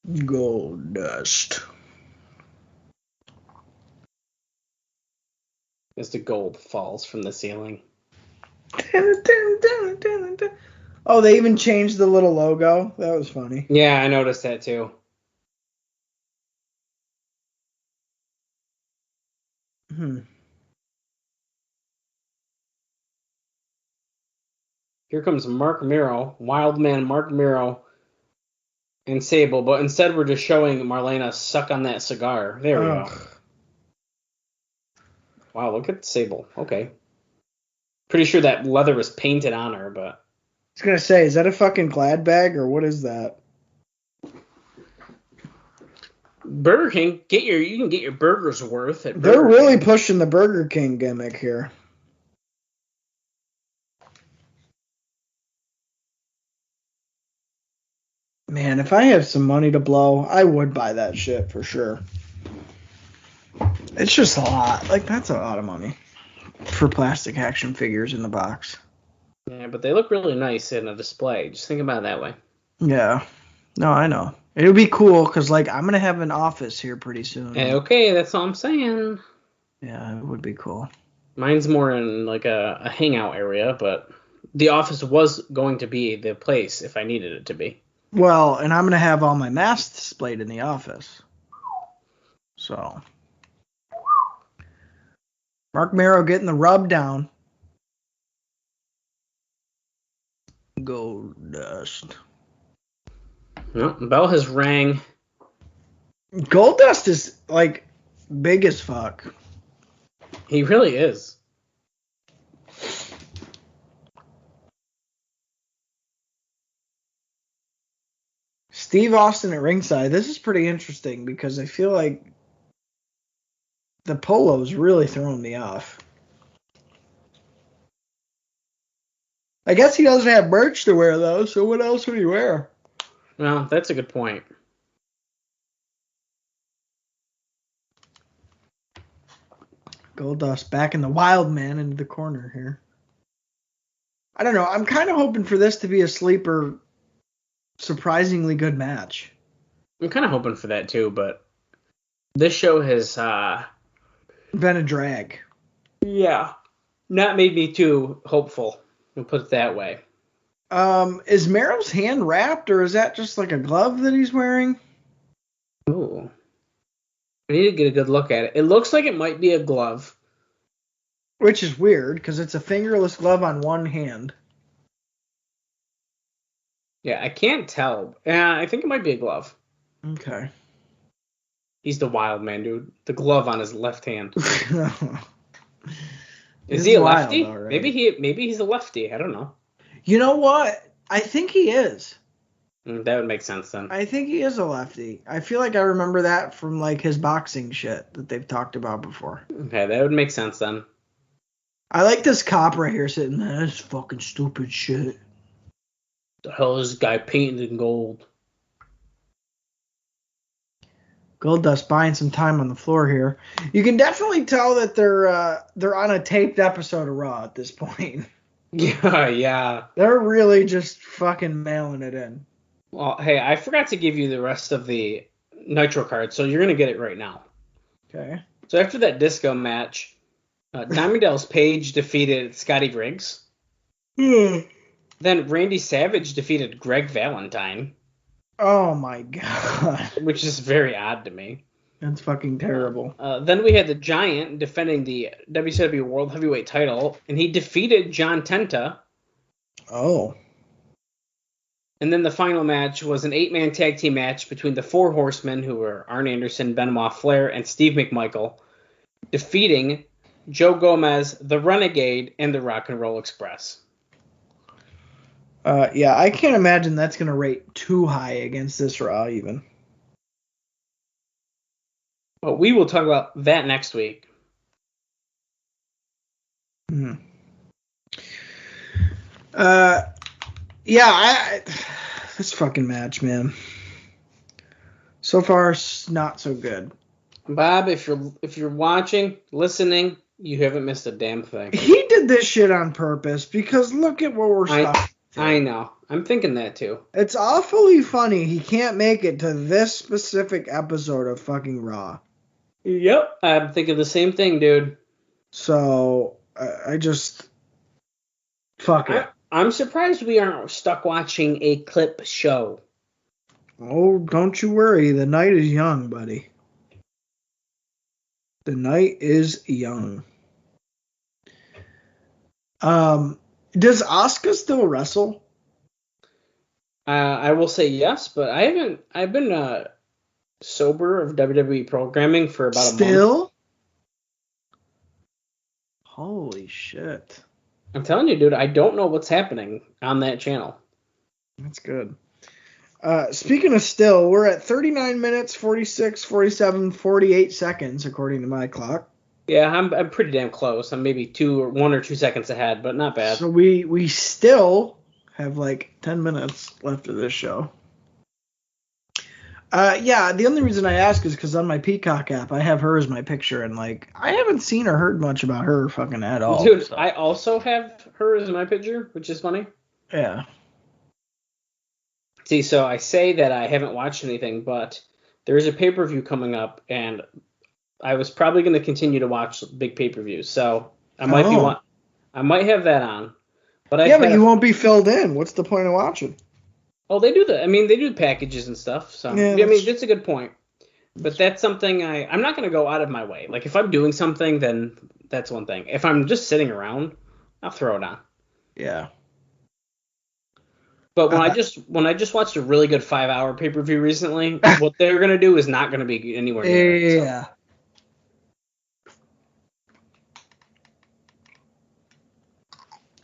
Goldust. As the gold falls from the ceiling. Oh, they even changed the little logo. That was funny. Yeah, I noticed that too. Here comes Marc Mero, Wildman Marc Mero, and Sable, but instead we're just showing Marlena suck on that cigar. There we go. Wow, look at Sable. Okay. Pretty sure that leather was painted on her, but... I was going to say, is that a fucking Glad bag, or what is that? Burger King, you can get your burgers worth at Burger They're really King. pushing the Burger King gimmick here. Man, if I have some money to blow, I would buy that shit for sure. It's just a lot. Like, that's a lot of money for plastic action figures in the box. Yeah, but they look really nice in a display. Just think about it that way. Yeah. No, I know. It would be cool because, like, I'm going to have an office here pretty soon. Hey, okay, that's all I'm saying. Yeah, it would be cool. Mine's more in, like, a hangout area, but the office was going to be the place if I needed it to be. Well, and I'm going to have all my masks displayed in the office. So, Marc Mero getting the rub down. Goldust. No, bell has rang. Goldust is like big as fuck. He really is. Steve Austin at ringside. This is pretty interesting because I feel like the polo's really throwing me off. I guess he doesn't have merch to wear though, so what else would he wear? Well, that's a good point. Goldust backing the wild man into the corner here. I don't know. I'm kind of hoping for this to be a sleeper, surprisingly good match. I'm kind of hoping for that too, but this show has been a drag. Yeah, not made me too hopeful. We'll put it that way. Is Mero's hand wrapped, or is that just like a glove that he's wearing? Ooh. I need to get a good look at it. It looks like it might be a glove. Which is weird, because it's a fingerless glove on one hand. Yeah, I can't tell. I think it might be a glove. Okay. He's the wild man, dude. The glove on his left hand. Is he a lefty? Right. Maybe he's a lefty. I don't know. You know what? I think he is. That would make sense then. I think he is a lefty. I feel like I remember that from like his boxing shit that they've talked about before. Okay, that would make sense then. I like this cop right here sitting there. That's fucking stupid shit. The hell is this guy painted in gold? Goldust buying some time on the floor here. You can definitely tell that they're on a taped episode of Raw at this point. Yeah. They're really just fucking mailing it in. Well, hey, I forgot to give you the rest of the Nitro card, so you're going to get it right now. Okay. So after that disco match, Diamond Dallas Page defeated Scotty Griggs. Then Randy Savage defeated Greg Valentine. Oh my god. Which is very odd to me. That's fucking terrible. Then we had the Giant defending the WCW World Heavyweight title, and he defeated John Tenta. Oh. And then the final match was an 8-man tag team match between the Four Horsemen, who were Arn Anderson, Benoit Flair, and Steve McMichael, defeating Joe Gomez, the Renegade, and the Rock and Roll Express. Yeah, I can't imagine that's going to rate too high against this Raw even. But we will talk about that next week. Yeah, this fucking match, man. So far, not so good. Bob, if you're watching, listening, you haven't missed a damn thing. He did this shit on purpose because look at what we're stuck. I know. I'm thinking that too. It's awfully funny he can't make it to this specific episode of fucking Raw. Yep, I'm thinking the same thing, dude. So, I just... Fuck it. I'm surprised we aren't stuck watching a clip show. Oh, don't you worry. The night is young, buddy. The night is young. Does Asuka still wrestle? I will say yes, but I've been sober of WWE programming for about a month. Still? Holy shit. I'm telling you, dude, I don't know what's happening on that channel. That's good. Speaking of still, we're at 39 minutes, 46, 47, 48 seconds, according to my clock. Yeah, I'm pretty damn close. I'm maybe 1 or 2 seconds ahead, but not bad. So we still have like 10 minutes left of this show. Yeah, the only reason I ask is because on my Peacock app, I have her as my picture, and like I haven't seen or heard much about her fucking at all. Dude, so. I also have her as my picture, which is funny. Yeah. See, so I say that I haven't watched anything, but there is a pay-per-view coming up, and I was probably going to continue to watch big pay-per-views, so I might have that on. But you won't be filled in. What's the point of watching? Oh, they do that. I mean, they do packages and stuff. So yeah, I mean, that's a good point. But that's something I'm not going to go out of my way. Like, if I'm doing something, then that's one thing. If I'm just sitting around, I'll throw it on. Yeah. But when I just watched a really good 5-hour pay-per-view recently, what they're going to do is not going to be anywhere near it. So. Yeah.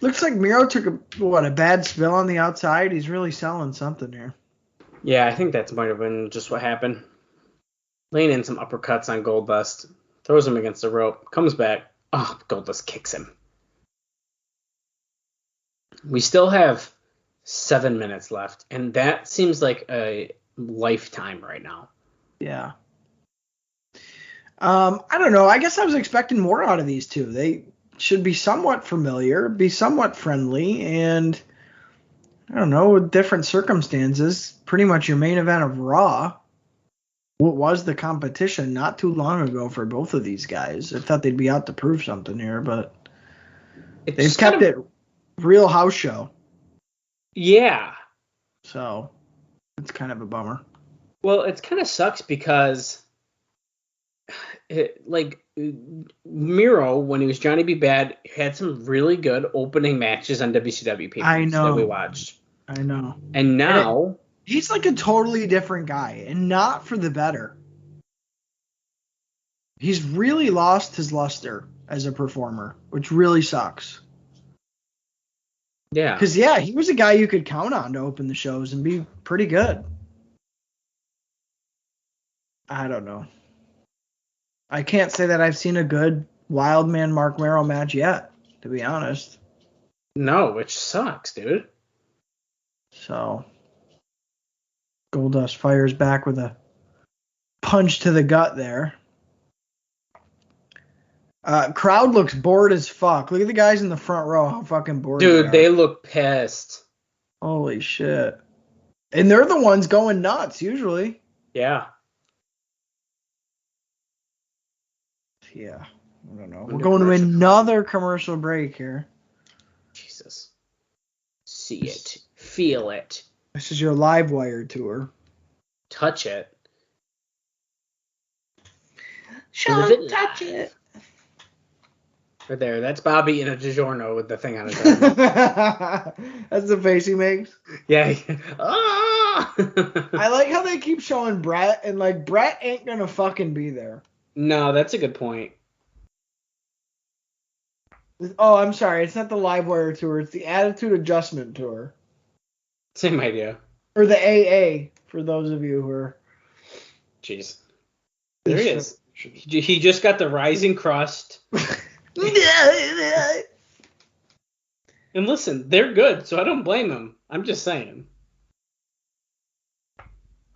Looks like Mero took a bad spill on the outside. He's really selling something here. Yeah, I think that might have been just what happened. Laying in some uppercuts on Goldust, throws him against the rope, comes back. Oh, Goldust kicks him. We still have 7 minutes left, and that seems like a lifetime right now. Yeah. I don't know. I guess I was expecting more out of these two. They should be somewhat familiar, be somewhat friendly, and I don't know, with different circumstances. Pretty much your main event of Raw. What was the competition not too long ago for both of these guys? I thought they'd be out to prove something here, but they've kept it real house show. Yeah. So it's kind of a bummer. Well, it kind of sucks because Mero, when he was Johnny B. Bad, had some really good opening matches on WCW pay-per-views that we watched. I know. And now he's like a totally different guy, and not for the better. He's really lost his luster as a performer, which really sucks. Yeah. Because, yeah, he was a guy you could count on to open the shows and be pretty good. I don't know. I can't say that I've seen a good Wildman Marc Mero match yet, to be honest. No, which sucks, dude. So, Goldust fires back with a punch to the gut there. Crowd looks bored as fuck. Look at the guys in the front row, how fucking bored dude, they look pissed. Holy shit. And they're the ones going nuts, usually. Yeah. Yeah. I don't know. We're going to another commercial break here. Jesus. See it. Feel it. This is your Live Wire tour. Touch it. Shawn, touch it. Right there. That's Bobby in a DiGiorno with the thing on his head. That's the face he makes? Yeah. Ah! I like how they keep showing Brett, and like Brett ain't gonna fucking be there. No, that's a good point. Oh, I'm sorry. It's not the Live Wire tour. It's the Attitude Adjustment tour. Same idea. Or the AA, for those of you who are... Jeez. There he is. He just got the Rising Crust. And listen, they're good, so I don't blame them. I'm just saying.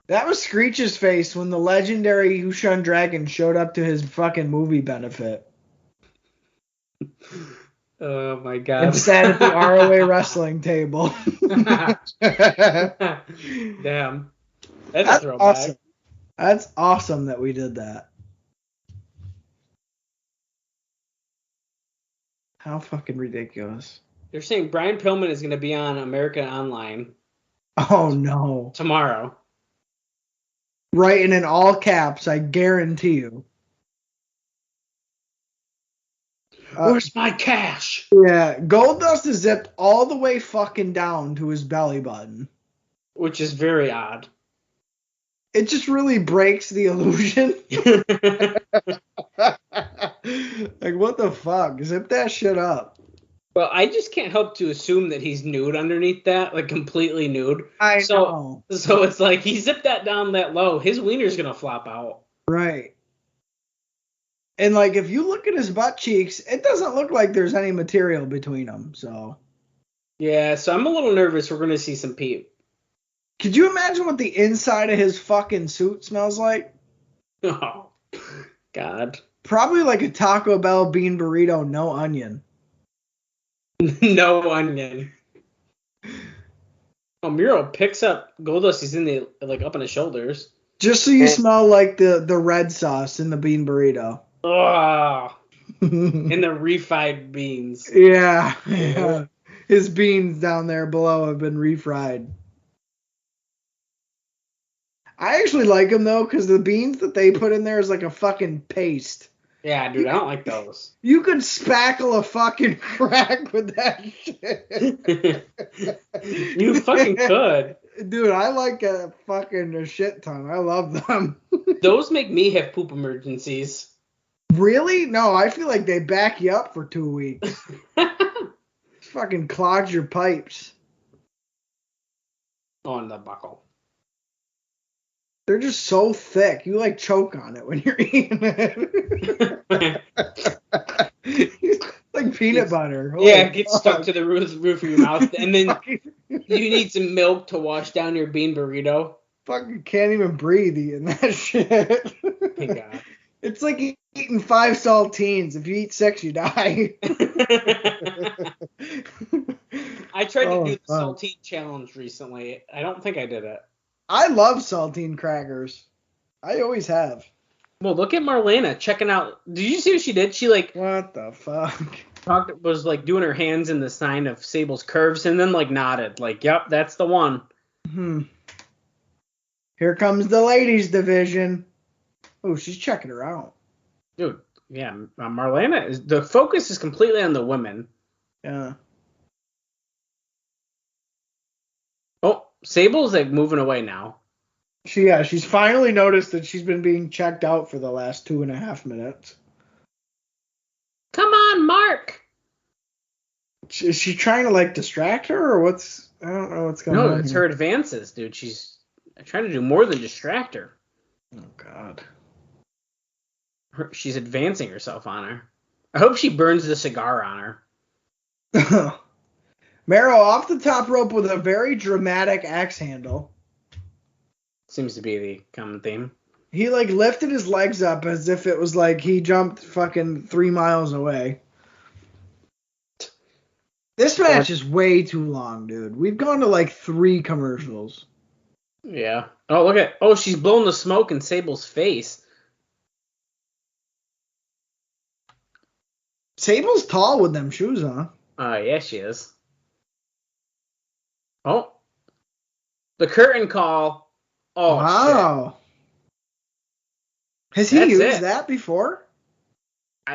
That was Screech's face when the legendary Yushan Dragon showed up to his fucking movie benefit. Oh my god. And sat at the ROA wrestling table. Damn. That's a throwback. Awesome. That's awesome that we did that. How fucking ridiculous. They're saying Brian Pillman is going to be on America Online. Oh, no. Tomorrow. Writing in all caps, I guarantee you. Where's my cash? Yeah, Goldust is zipped all the way fucking down to his belly button. Which is very odd. It just really breaks the illusion. Like, what the fuck? Zip that shit up. Well, I just can't help to assume that he's nude underneath that, like completely nude. I know. So it's like he zipped that down that low. His wiener's going to flop out. Right. And, like, if you look at his butt cheeks, it doesn't look like there's any material between them, so. Yeah, so I'm a little nervous we're going to see some peep. Could you imagine what the inside of his fucking suit smells like? Oh, God. Probably like a Taco Bell bean burrito, no onion. No onion. Oh, Mero picks up Goldust. He's in the, like, up on his shoulders. Just so you smell like the red sauce in the bean burrito. Oh, and the refried beans. Yeah. His beans down there below have been refried. I actually like them though, because the beans that they put in there is like a fucking paste. Yeah, dude, I don't like those. You could spackle a fucking crack with that shit. You fucking could. Dude, I like a shit ton. I love them. Those make me have poop emergencies. Really? No, I feel like they back you up for 2 weeks. Fucking clogs your pipes. On the buckle. They're just so thick. You like choke on it when you're eating it. Like peanut butter. Holy Yeah, it gets fuck. stuck to the roof of your mouth. And then you need some milk to wash down your bean burrito. Fucking can't even breathe eating that shit. Thank God. It's like eating 5 saltines. If you eat 6, you die. I tried to do the saltine challenge recently. I don't think I did it. I love saltine crackers. I always have. Well, look at Marlena checking out. Did you see what she did? She like What the fuck? was like doing her hands in the sign of Sable's curves and then like nodded. Like, yep, that's the one. Here comes the ladies division. Oh, she's checking her out. Dude, yeah, Marlena the focus is completely on the women. Yeah. Oh, Sable's like moving away now. She's finally noticed that she's been being checked out for the last 2.5 minutes. Come on, Mark. Is she trying to like distract her or what's? I don't know what's going on. No, it's her advances, dude. She's trying to do more than distract her. Oh God. She's advancing herself on her. I hope she burns the cigar on her. Mero off the top rope with a very dramatic axe handle. Seems to be the common theme. He like lifted his legs up as if it was like he jumped fucking 3 miles away. This match is way too long, dude. We've gone to like 3 commercials. Yeah. Oh, look at. Oh, she's blowing the smoke in Sable's face. Sable's tall with them shoes on. Yeah, she is. Oh. The curtain call. Oh, wow. Has he used that before?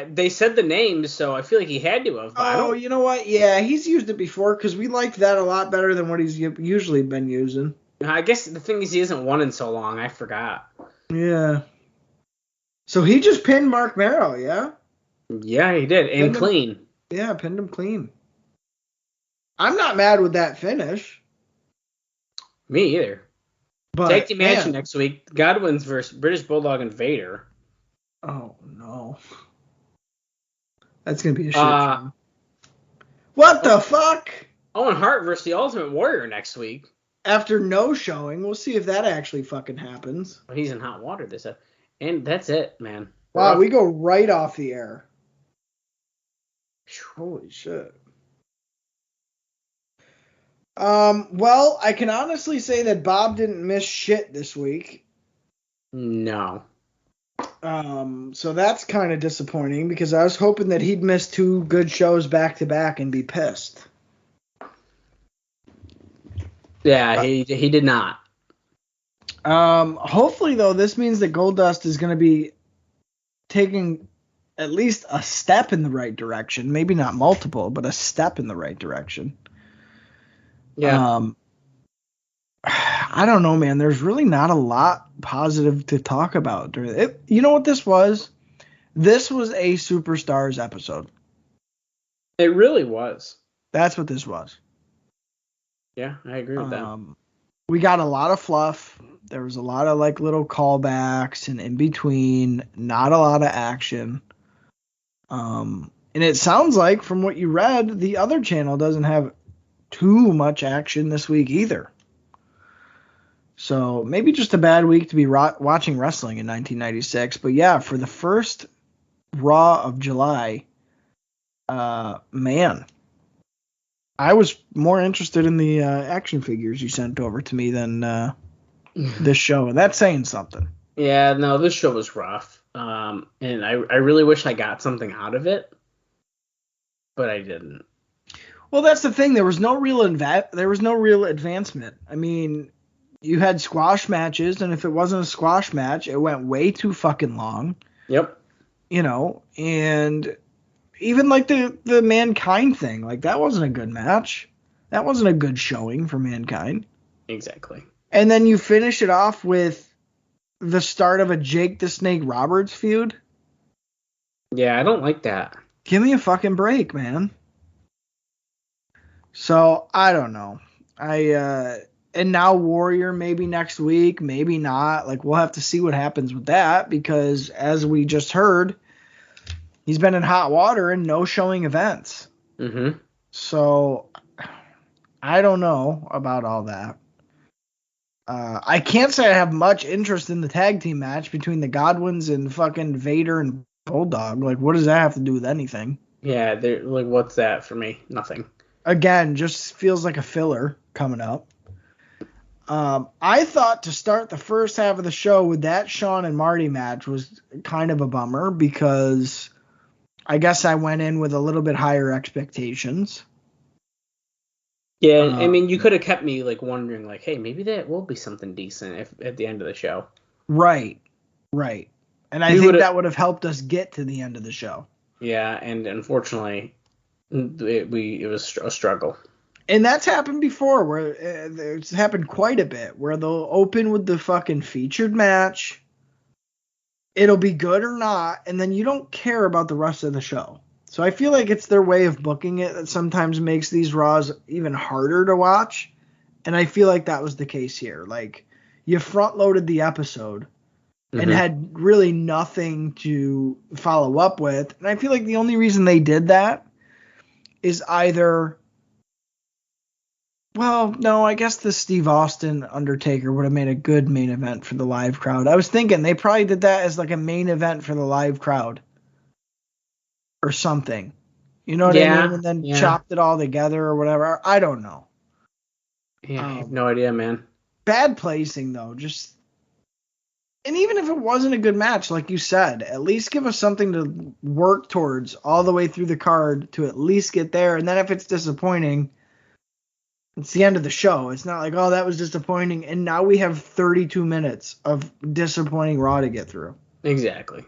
They said the names, so I feel like he had to have. Oh, you know what? Yeah, he's used it before because we liked that a lot better than what he's usually been using. I guess the thing is he hasn't won in so long. I forgot. Yeah. So he just pinned Marc Mero, yeah? Yeah, he did. And clean. Yeah, pinned him clean. I'm not mad with that finish. Me either. But, tag team match next week. Godwin's versus British Bulldog and Vader. Oh, no. That's going to be a shit show. What the fuck? Owen Hart versus the Ultimate Warrior next week. After no showing, we'll see if that actually fucking happens. Well, he's in hot water this up. And that's it, man. Wow, we go right off the air. Holy shit. Well, I can honestly say that Bob didn't miss shit this week. No. So that's kind of disappointing because I was hoping that he'd miss 2 good shows back to back and be pissed. Yeah, he did not. Hopefully though, this means that Goldust is going to be taking at least a step in the right direction. Maybe not multiple, but a step in the right direction. Yeah. I don't know, man. There's really not a lot positive to talk about. You know what this was? This was a Superstars episode. It really was. That's what this was. Yeah, I agree with that. We got a lot of fluff. There was a lot of like little callbacks and in between. Not a lot of action. And it sounds like from what you read, the other channel doesn't have too much action this week either. So maybe just a bad week to be watching wrestling in 1996. But yeah, for the first Raw of July, man, I was more interested in the action figures you sent over to me than this show. And that's saying something. Yeah, no, this show was rough. And I really wish I got something out of it, but I didn't. Well, that's the thing. There was no real advancement. I mean, you had squash matches, and if it wasn't a squash match, it went way too fucking long. Yep. You know, and even like the Mankind thing, like that wasn't a good match. That wasn't a good showing for Mankind. Exactly. And then you finish it off with the start of a Jake the Snake Roberts feud. Yeah, I don't like that. Give me a fucking break, man. So, I don't know. And now Warrior maybe next week, maybe not. Like, we'll have to see what happens with that, because as we just heard, he's been in hot water and no showing events. Mm-hmm. So, I don't know about all that. I can't say I have much interest in the tag team match between the Godwins and fucking Vader and Bulldog. Like, what does that have to do with anything? Yeah, they're like, what's that for me? Nothing. Again, just feels like a filler coming up. I thought to start the first half of the show with that Shawn and Marty match was kind of a bummer, because I guess I went in with a little bit higher expectations. Yeah, I mean, you could have kept me like wondering, like, hey, maybe that will be something decent at the end of the show. Right. And I think that would have helped us get to the end of the show. Yeah, and unfortunately, it was a struggle. And that's happened before, where it's happened quite a bit, where they'll open with the fucking featured match. It'll be good or not, and then you don't care about the rest of the show. So I feel like it's their way of booking it that sometimes makes these Raws even harder to watch. And I feel like that was the case here. Like, you front-loaded the episode and had really nothing to follow up with. And I feel like the only reason they did that is either... Well, no, I guess the Steve Austin Undertaker would have made a good main event for the live crowd. I was thinking they probably did that as like a main event for the live crowd. Or something. You know what I mean? And then chopped it all together or whatever. I don't know. Yeah, I have no idea, man. Bad placing, though. Just... And even if it wasn't a good match, like you said, at least give us something to work towards all the way through the card to at least get there. And then if it's disappointing, it's the end of the show. It's not like, oh, that was disappointing, and now we have 32 minutes of disappointing Raw to get through. Exactly.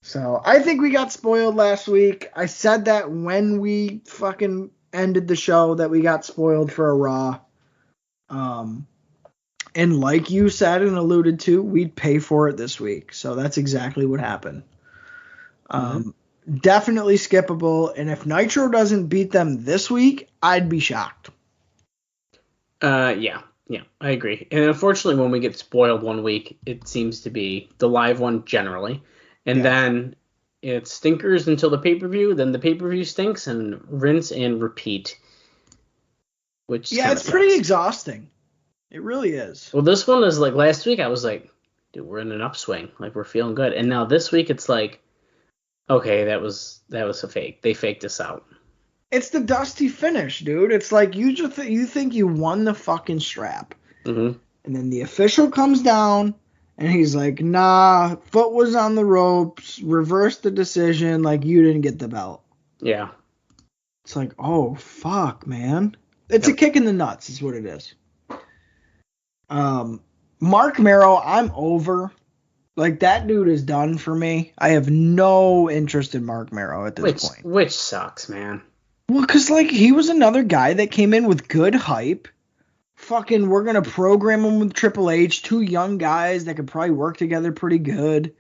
So I think we got spoiled last week. I said that when we fucking ended the show, that we got spoiled for a Raw. And like you said and alluded to, we'd pay for it this week. So that's exactly what happened. Definitely skippable. And if Nitro doesn't beat them this week, I'd be shocked. Yeah, I agree. And unfortunately, when we get spoiled one week, it seems to be the live one generally. And then it stinkers until the pay-per-view, then the pay-per-view stinks, and rinse and repeat. Which it's pretty exhausting. It really is. Well, this one is like last week I was like, dude, we're in an upswing. Like, we're feeling good. And now this week it's like, okay, that was a fake. They faked us out. It's the dusty finish, dude. It's like you think you won the fucking strap. Mm-hmm. And then the official comes down, and he's like, nah, foot was on the ropes, reverse the decision, like you didn't get the belt. Yeah. It's like, oh, fuck, man. It's a kick in the nuts is what it is. Marc Mero, I'm over. Like, that dude is done for me. I have no interest in Marc Mero at this point. Which sucks, man. Well, because, like, he was another guy that came in with good hype. Fucking, we're going to program him with Triple H. Two young guys that could probably work together pretty good.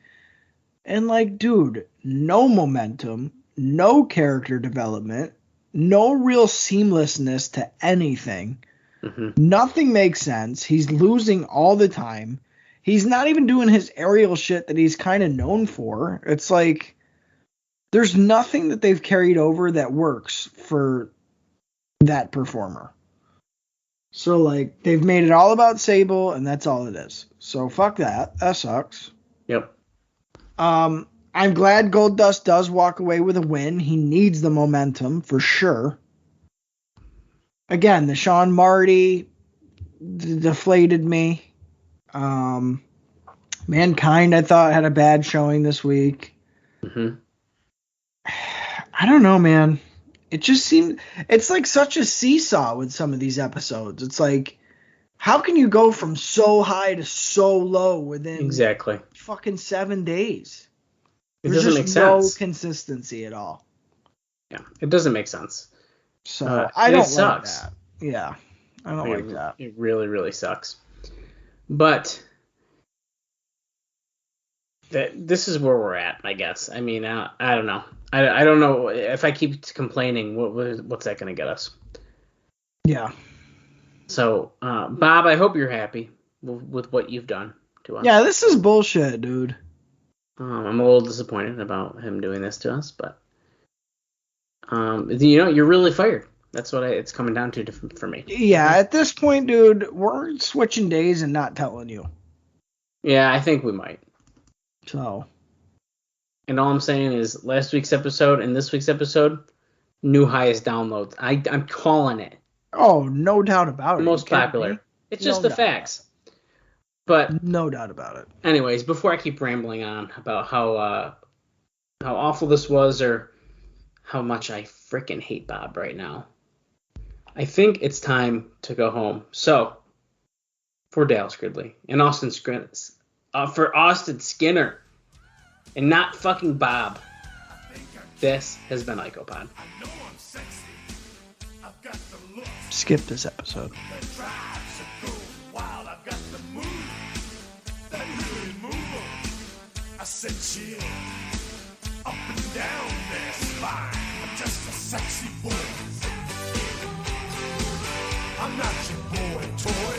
And, like, dude, no momentum, no character development, no real seamlessness to anything. Mm-hmm. Nothing makes sense. He's losing all the time. He's not even doing his aerial shit that he's kind of known for. It's like, there's nothing that they've carried over that works for that performer. So, like, they've made it all about Sable, and that's all it is. So, fuck that. That sucks. Yep. I'm glad Goldust does walk away with a win. He needs the momentum, for sure. Again, the Shawn Marty deflated me. Mankind, I thought, had a bad showing this week. Mm-hmm. I don't know, man. It just seemed... It's like such a seesaw with some of these episodes. It's like How can you go from so high to so low within exactly fucking 7 days? It There's doesn't just make sense. no consistency at all. Yeah, it doesn't make sense. So I don't like sucks. that. Yeah, I don't like that. It really, really sucks. But this is where we're at, I guess. I mean, I don't know. I don't know if I keep complaining. What's that going to get us? Yeah. So, Bob, I hope you're happy with what you've done to us. Yeah, this is bullshit, dude. I'm a little disappointed about him doing this to us, but you're really fired. That's what it's coming down to for me. Yeah, at this point, dude, we're switching days and not telling you. Yeah, I think we might. So. And all I'm saying is last week's episode and this week's episode, new highest downloads. I'm calling it. Oh, no doubt about it. Most popular. It's just the facts. But no doubt about it. Anyways, before I keep rambling on about how awful this was or how much I freaking hate Bob right now, I think it's time to go home. So, for Dallas Gridley and Austin Skinner, for Austin Skinner, and not fucking Bob, this has been IcoPod. Skip this episode. I said chill, up and down their spine. I'm just a sexy boy. I'm not your boy toy.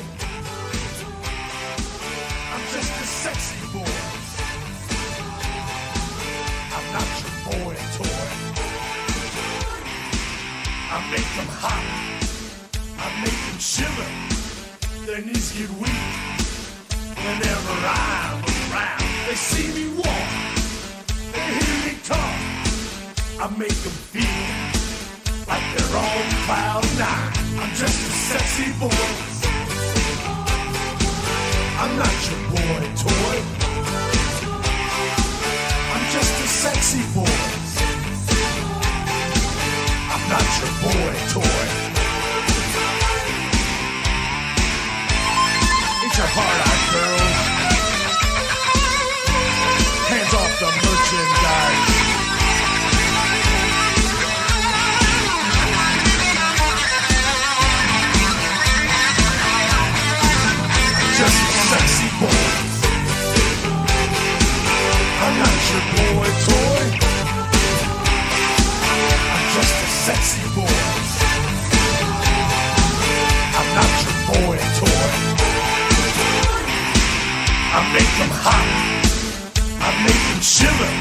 I'm just a sexy boy. I'm not your boy toy. I make them hot. I make them shiver. Their knees get weak whenever I'm around. They see me walk, they hear me talk. I make them feel like they're on cloud nine. I'm just a sexy boy. I'm not your boy toy. I'm just a sexy boy. I'm not your boy toy. It's your hard-eyed girls. Hands off the merchandise. I'm just a sexy boy. I'm not your boy toy. I'm just a sexy boy. I'm not your boy toy. I make them hot. I make them shiver,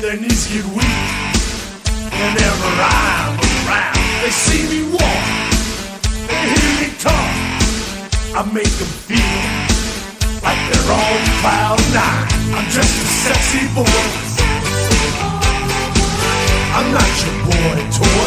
their knees get weak whenever I'm around. They see me walk, they hear me talk. I make them feel like they're on cloud nine. I'm just a sexy boy. I'm not your boy toy.